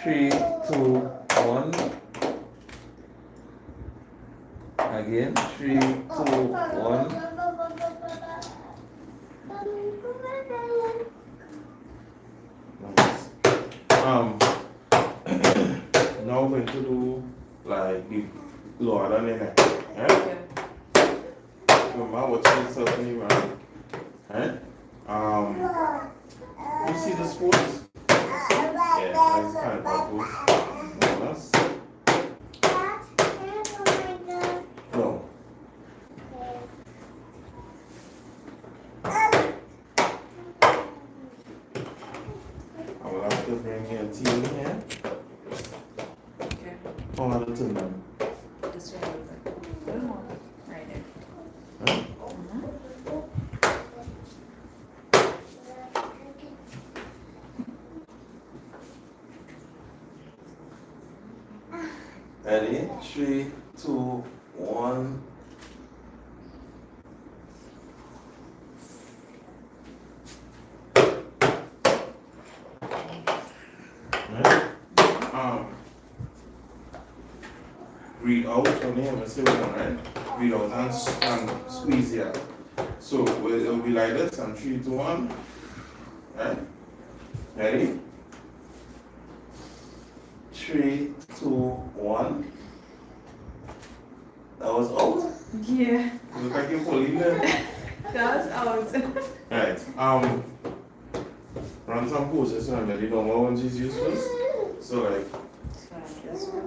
3, 2, 1. Again, 3, 2, 1. Nice. Now we're going to do like the lower than the neck. Right? Okay. Remember watching yourself in the mirror. Right? You see the sports? Yeah, that's kind of cool. That's no. I will have to bring your tea in here. Okay. Oh, I have to turn them. This way a little bit. A little more. Right there. Right? Ready? 3, 2, 1. Right? Breathe out from here. Let's see what right? Breathe out and squeeze here. So it'll be like this. And 3, 2, 1. Right? Ready? 3, 2, 1. That was out. Yeah. Look like you're pulling them. That's out. Right. Run some poses so that you don't know when she's useless. So like This one.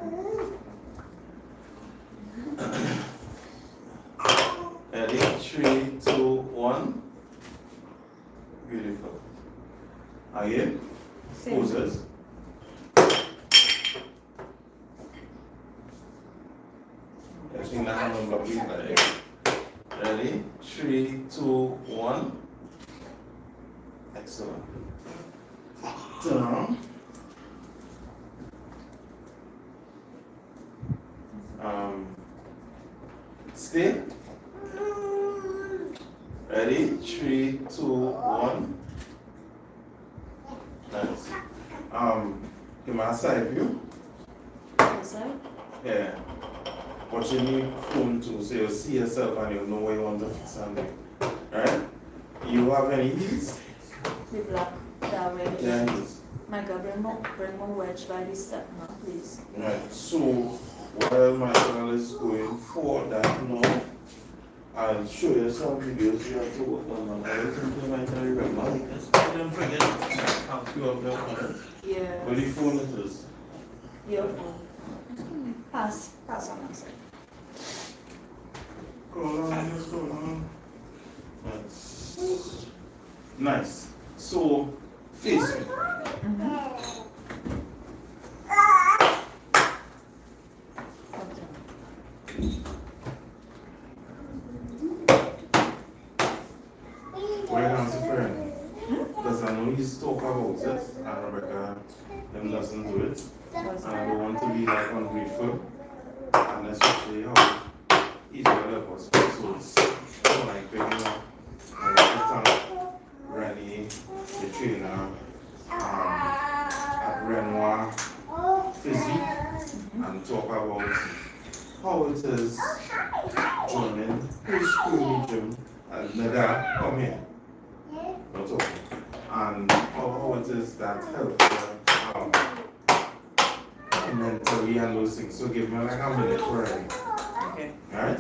ready? 3, 2, 1. Beautiful. Again. Same. Poses. I think that hand on the beat like ready? 3, 2, 1. Excellent. Down. Stay. Ready? 3, 2, 1. Nice. Give me a side view. This side? Yeah. What you need phone to so you see yourself and you know where you want to fix something. Right? You have any heels? The black. That way. Yeah, heels. My God, bring my wedge by the step now, please. Right. So while my girl is going for that now, I'll show you some videos you have to work on. I think you might not remember because I don't forget how few of them are. Yeah. What the phone it is? Your phone. Pass on that side. Scroll on, just scroll on. Nice. Nice. So, face me. Okay. doesn't do it. Was And I don't want to be like ungrateful. And especially how each other of us so it's so like bringing up Rennie, the trainer, at Renoir Physique, and talk about how it is joining his school gym at Nada, come here, not talking, and how it is that helps mentally and those things. So give me like a minute for it. okay. Alright?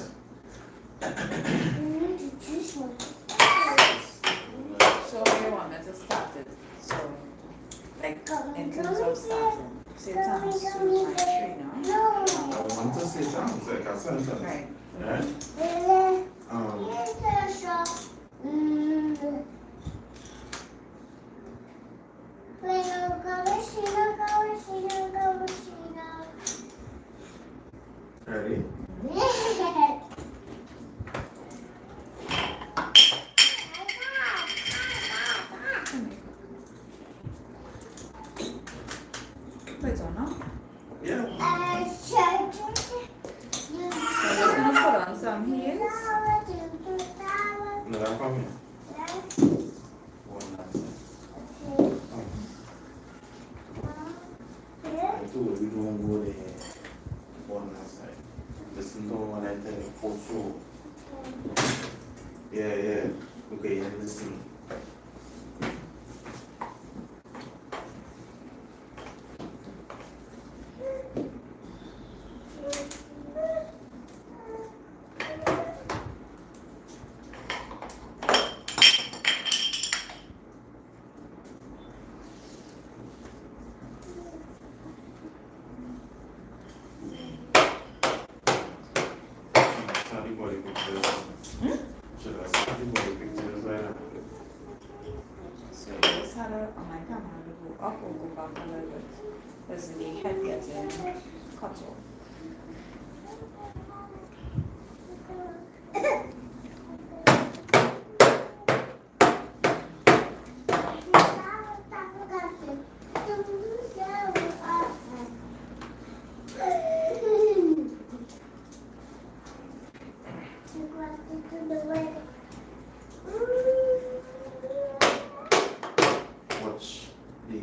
So you want me to start it? So, like in terms of starting, say thanks to my trainer. I want to say thanks, like a sentence. Right. Right? Ready? Wait, on now. Yeah. So I'm just gonna put on some heels. No, that come here. One last I told you we don't go there. One last time. Listen to what I tell you for sure. Yeah. Okay, and listen. Start the body pictures. Should I start the body pictures right now? So you just had a, on my camera to go up or go back a little bit. Because the head gets cut off. Watch the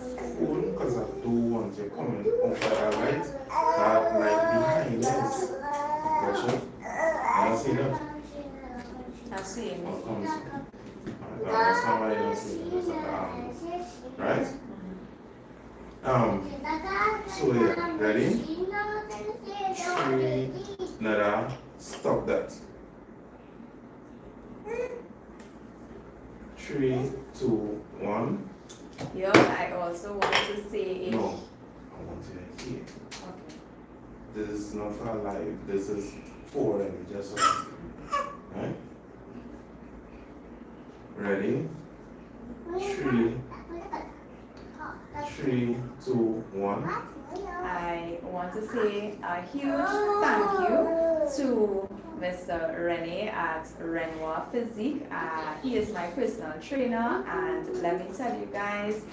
phone because I don't want you coming over that light. That light behind us. Watch it. I see that. I see it. Oh, come see. That's not why you don't see it. That's right? So yeah, ready? 3, nada, stop that. 3, 2, 1. Yeah, I also want to say. No, I want you to hear. Okay. This is not for live. This is for and just so. Right? Ready? 3, 2, 1. I want to say a huge thank you to Mr. Rene at Renoir Physique. He is my personal trainer, and let me tell you guys,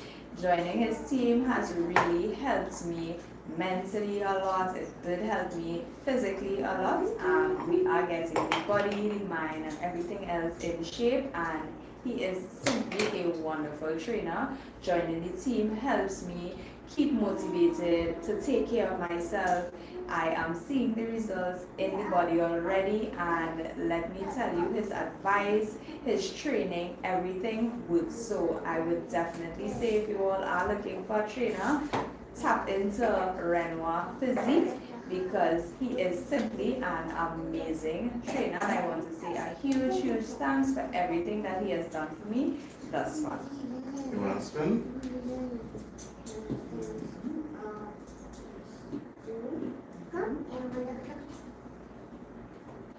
joining his team has really helped me mentally a lot. It did help me physically a lot. We are getting the body, the mind, and everything else in shape, and he is simply a wonderful trainer. Joining the team helps me keep motivated to take care of myself. I am seeing the results in the body already, and let me tell you, his advice, his training, everything works. So I would definitely say, if you all are looking for a trainer, tap into Renoir Physique, because he is simply an amazing trainer. And I want to say a huge thanks for everything that he has done for me thus far. You want to spin?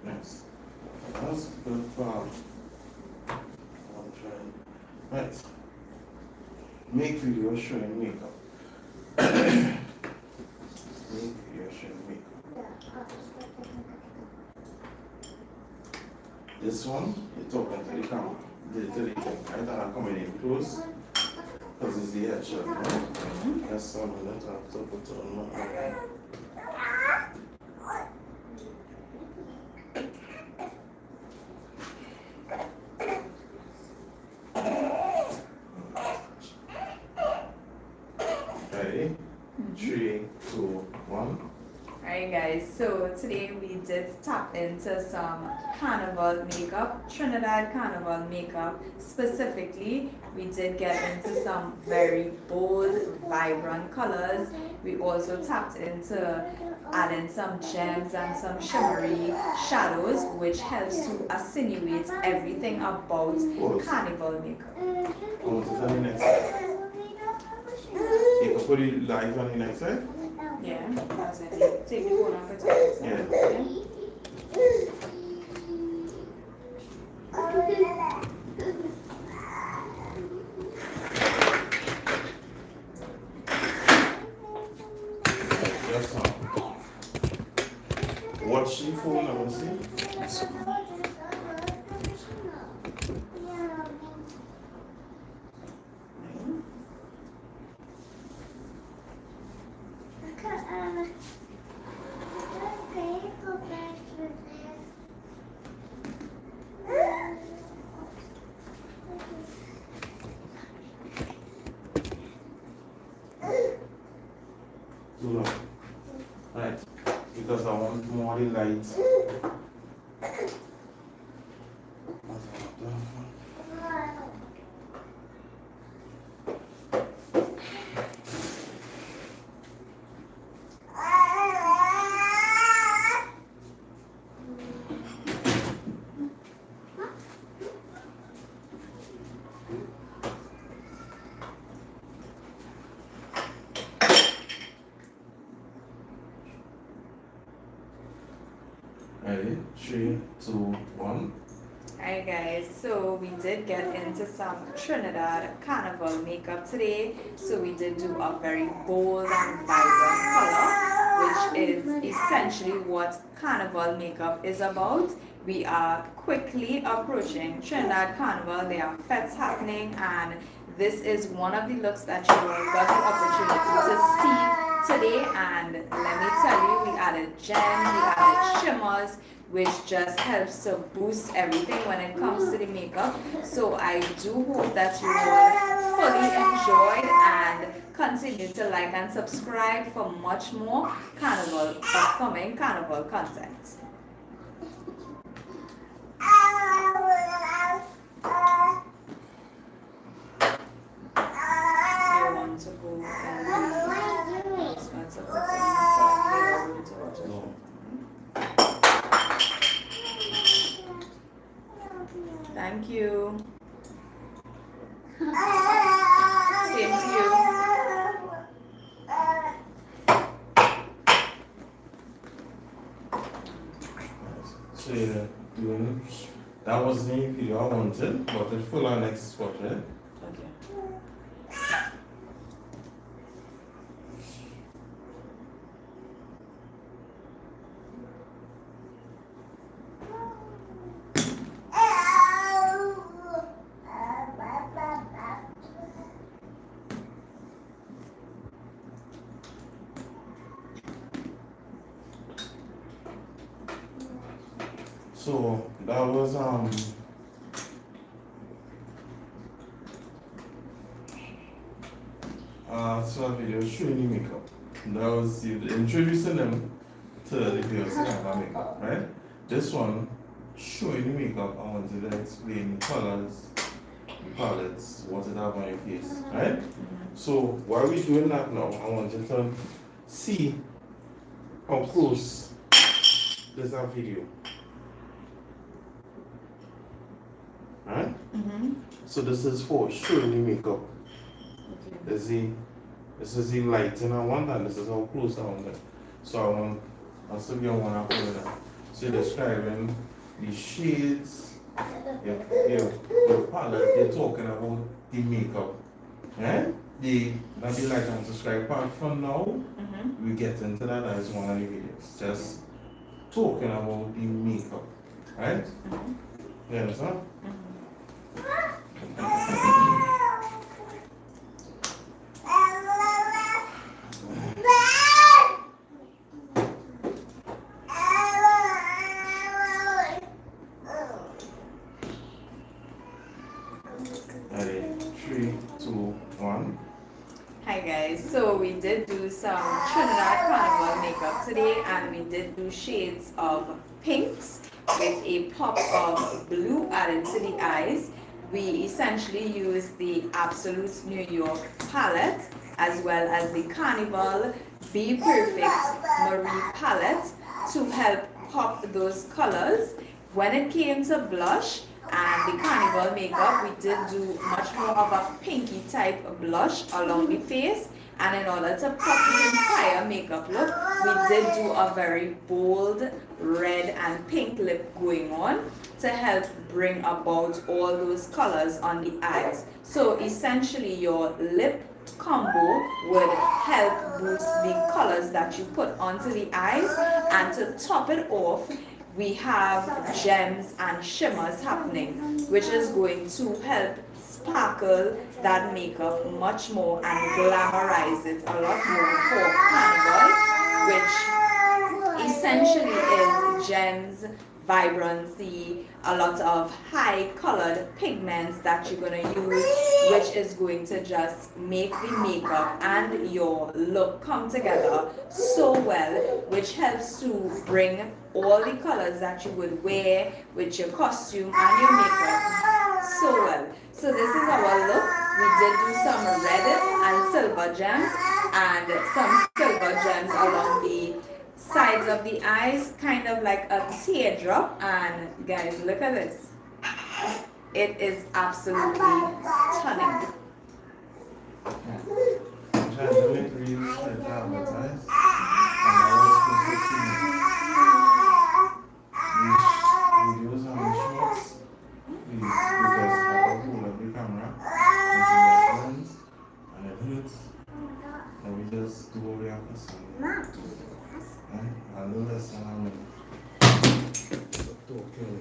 Nice. That's good fun. I'll try. Right. Make video showing makeup. Make video showing makeup. This one, you're talking to the camera. To the thing, right? And I'm coming in close. Because it's the headshot, right? That's something that I have to put on my eye. Ready? 3, 2, 1. Alright guys, so today we did tap into some Carnival makeup, Trinidad Carnival makeup. Specifically, we did get into some very bold, vibrant colors. We also tapped into adding some gems and some shimmery shadows, which helps to attenuate everything about Carnival makeup. On to the next side. You can put it live on the next side? Yeah, that's it. Take the phone off the top. Yeah. Just watch the phone, I want to see. Too long. Right. Because I want more light. Ready? 3, 2, 1. Alright guys, so we did get into some Trinidad Carnival makeup today. So we did do a very bold and vibrant color, which is essentially what Carnival makeup is about. We are quickly approaching Trinidad Carnival. There are fetes happening, and this is one of the looks that you will got the opportunity to see today. And let me tell you, we added gems, we added shimmers, which just helps to boost everything when it comes to the makeup. So I do hope that you will fully enjoy and continue to like and subscribe for much more upcoming Carnival content. You want to go and start to put in No. Thank you. Same to you. So yeah, doing that was the video I wanted, but it's full on next spot, right? Okay. So that was so a video showing the makeup. That was you introducing them to the girls that have makeup, right? This one showing the makeup, I wanted to explain the colors, the palettes, what it have on your face, right? So while we're doing that now, I want you to see how close this a video. Right? So this is for showing the makeup. Okay. This is the lighting I want, and this is how close I want it. So I'll still get one after that. So describing the shades, the palette, they're talking about the makeup. Right? Not the light and subscribe part from now. We get into that as one of the videos. Just talking about the makeup. Right? You understand? we did do some Trinidad Carnival makeup today, and we did do shades of pinks with a pop of blue added to the eyes. We essentially used the Absolute New York palette as well as the Carnival Be Perfect Marie palette to help pop those colors. When it came to blush and the Carnival makeup, we did do much more of a pinky type of blush along the face, and in order to pop the entire makeup look, we did do a very bold red and pink lip going on to help bring about all those colors on the eyes. So essentially your lip combo would help boost the colors that you put onto the eyes, and to top it off, we have gems and shimmers happening, which is going to help sparkle that makeup much more and glamorize it a lot more for Carnival, which essentially is gems, vibrancy, a lot of high colored pigments that you're going to use, which is going to just make the makeup and your look come together so well, which helps to bring all the colors that you would wear with your costume and your makeup so well. So this is our look. We did do some red and silver gems and some silver gems along the sides of the eyes, kind of like a teardrop. And guys, look at this. It is absolutely stunning. I'm trying to make reels like advertise, and I was supposed to videos and the shorts, please, because I can hold up the camera using my hands, and it hurts, and we just do what we have to say. I know that's not how it's okay.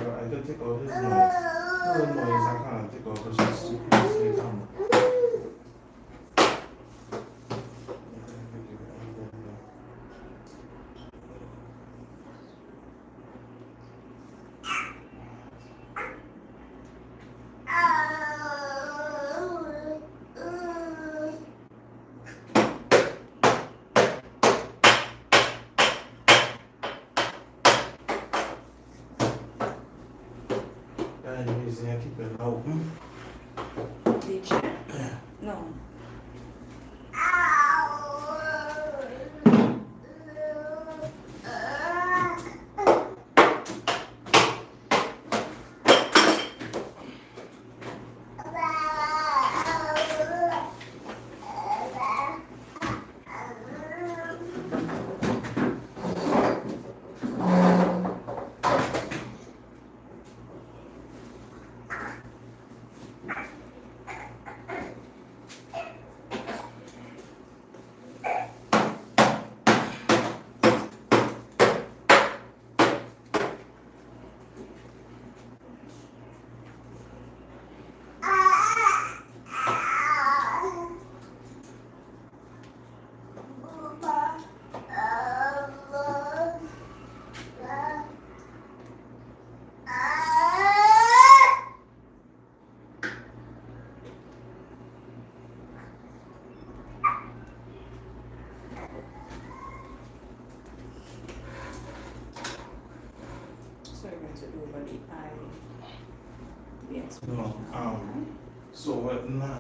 I can take out his noise. Her noise I can't take out because she's too close to the camera. I keep it open. Did you? No. So we're going to do over the eye. Yes. No, so what now?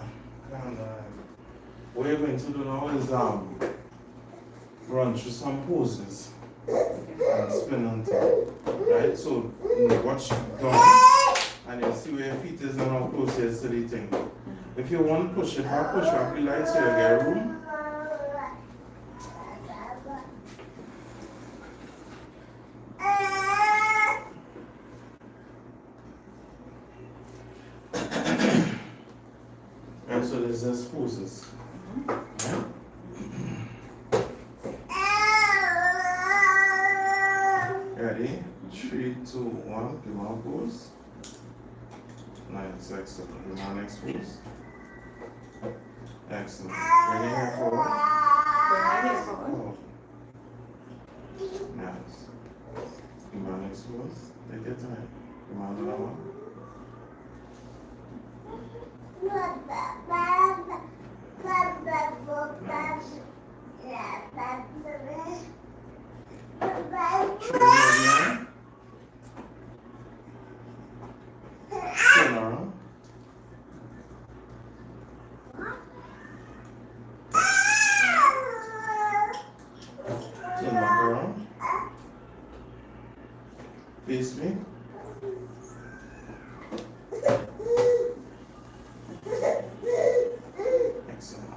What you're going to do now is run through some poses and spin on top. Right? So watch down and you'll see where your feet is and how close it is to the thing. If you want to push it back the light so you get room. poses. Yeah? Ready? 3, 2, 1. Give my pose. Nice, excellent. Give my next pose. Excellent. Ready here forward. Bring my hair forward. Oh. Nice. Give my next pose. Take your time. Give my another one. Nice. Shoulder again. Turn around. Turn back around. Face me. Excellent.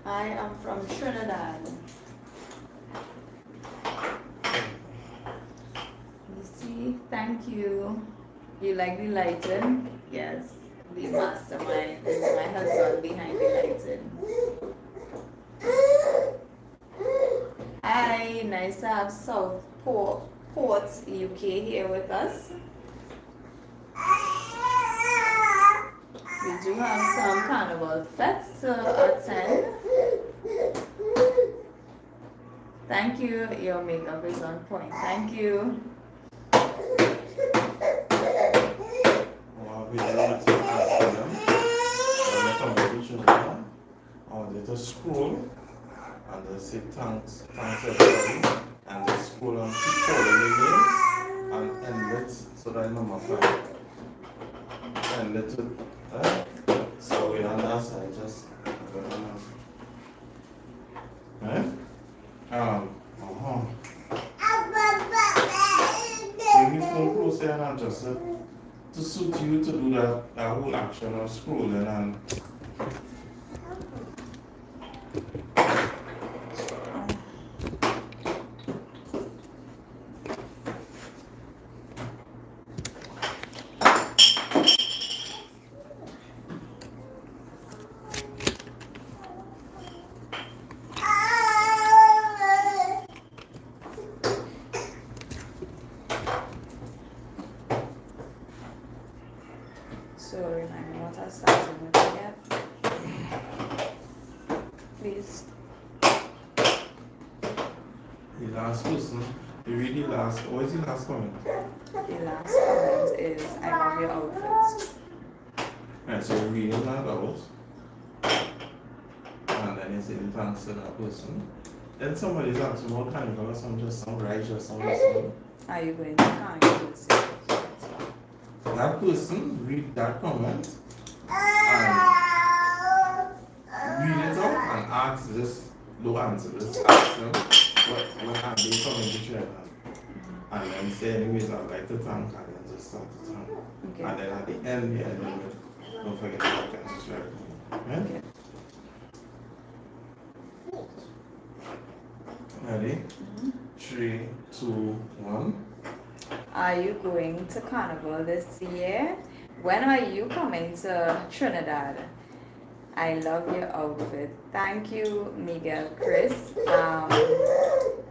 I am from Trinidad. You see, thank you. You like the lighting? Yes. The mastermind is my husband behind the lighting. Hi, nice to have Southport, UK here with us. We do have some carnival fetes to attend. Thank you. Your makeup is on point. Thank you. We are going to ask them. Or they just scroll and they say thanks everybody, and they scroll and keep calling the names and end it so that number 5. And let it. So we on that side just. Right? Bring your phone closer and adjust it to suit you to do that whole action of scrolling and. So remind me what I started with again. Please. The last person, you read the last, what is the last comment? The last comment is, I love your outfits. Right, so you're reading that out, and then you say thanks to that person. Then somebody's asking about Carnival or some just some righteous or something. Are you going to Carnival this year? That person read that comment and read it out and ask this, no answer, just ask them what are they coming to Trinidad. And then say anyways I'd like to thank, and then just start to thank. Okay. And then at the end, yeah, then don't forget to like and subscribe. Right? Okay. Ready? 3, 2, 1. Are you going to Carnival this year? When are you coming to Trinidad? I love your outfit. Thank you, Miguel, Chris.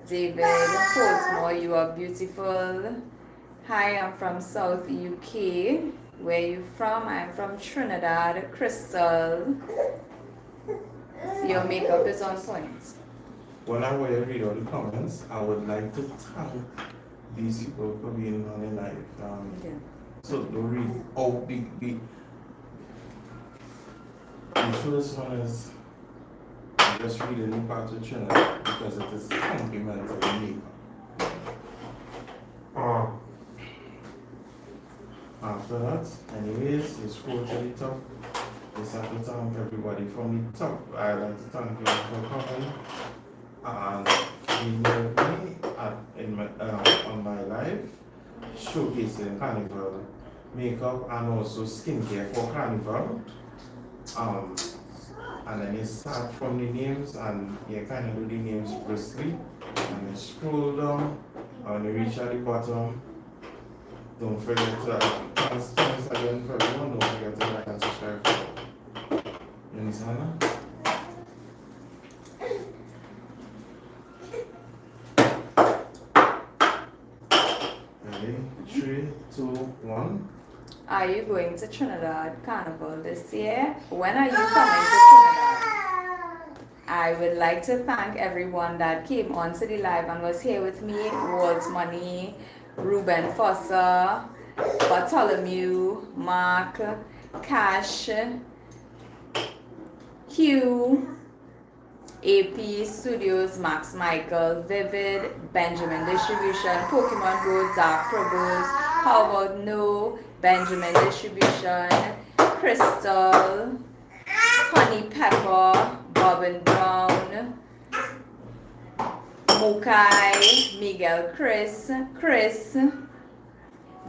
David Portsmore, you are beautiful. Hi, I'm from South UK. Where are you from? I'm from Trinidad. Crystal. Your makeup is on point. When I read all the comments, I would like to thank these people for being on the live. Okay. So the read all the first one is I'm just reading the part of Trinidad because it is complimentary makeup. After that, anyways, you scroll to the top. Just have to thank everybody from the top. I'd like to thank you for coming and being with me on my live, showcasing Carnival makeup and also skincare for Carnival. And then you start from the names and you kind of do the names briskly, and you scroll down and you reach at the bottom Don't forget to thanks again for everyone. Don't forget to like and subscribe. You understand that? Ready? 3, 2, 1. Are you going to Trinidad Carnival this year? When are you coming to Trinidad? I would like to thank everyone that came onto the live and was here with me. Waltz Money, Ruben Fossa, Bartholomew, Mark, Cash, Hugh, AP Studios, Max Michael, Vivid, Benjamin Distribution, Pokemon Go, Dark Provost, How About No, Benjamin Distribution, Crystal, Honey Pepper, Bobbin Brown, Mukai, Miguel Chris,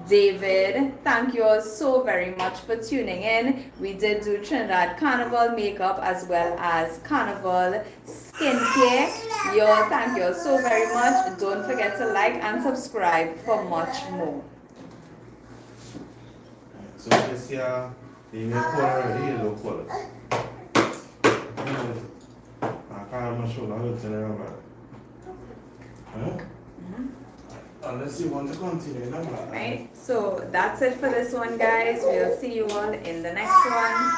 David. Thank you all so very much for tuning in. We did do Trinidad Carnival makeup as well as Carnival skincare. Y'all, thank you all so very much. Don't forget to like and subscribe for much more. So this year, the email color already yellow colors. I can't remember sure now it's in there, but unless you want to continue, no? Right, so that's it for this one, guys. We'll see you all in the next one.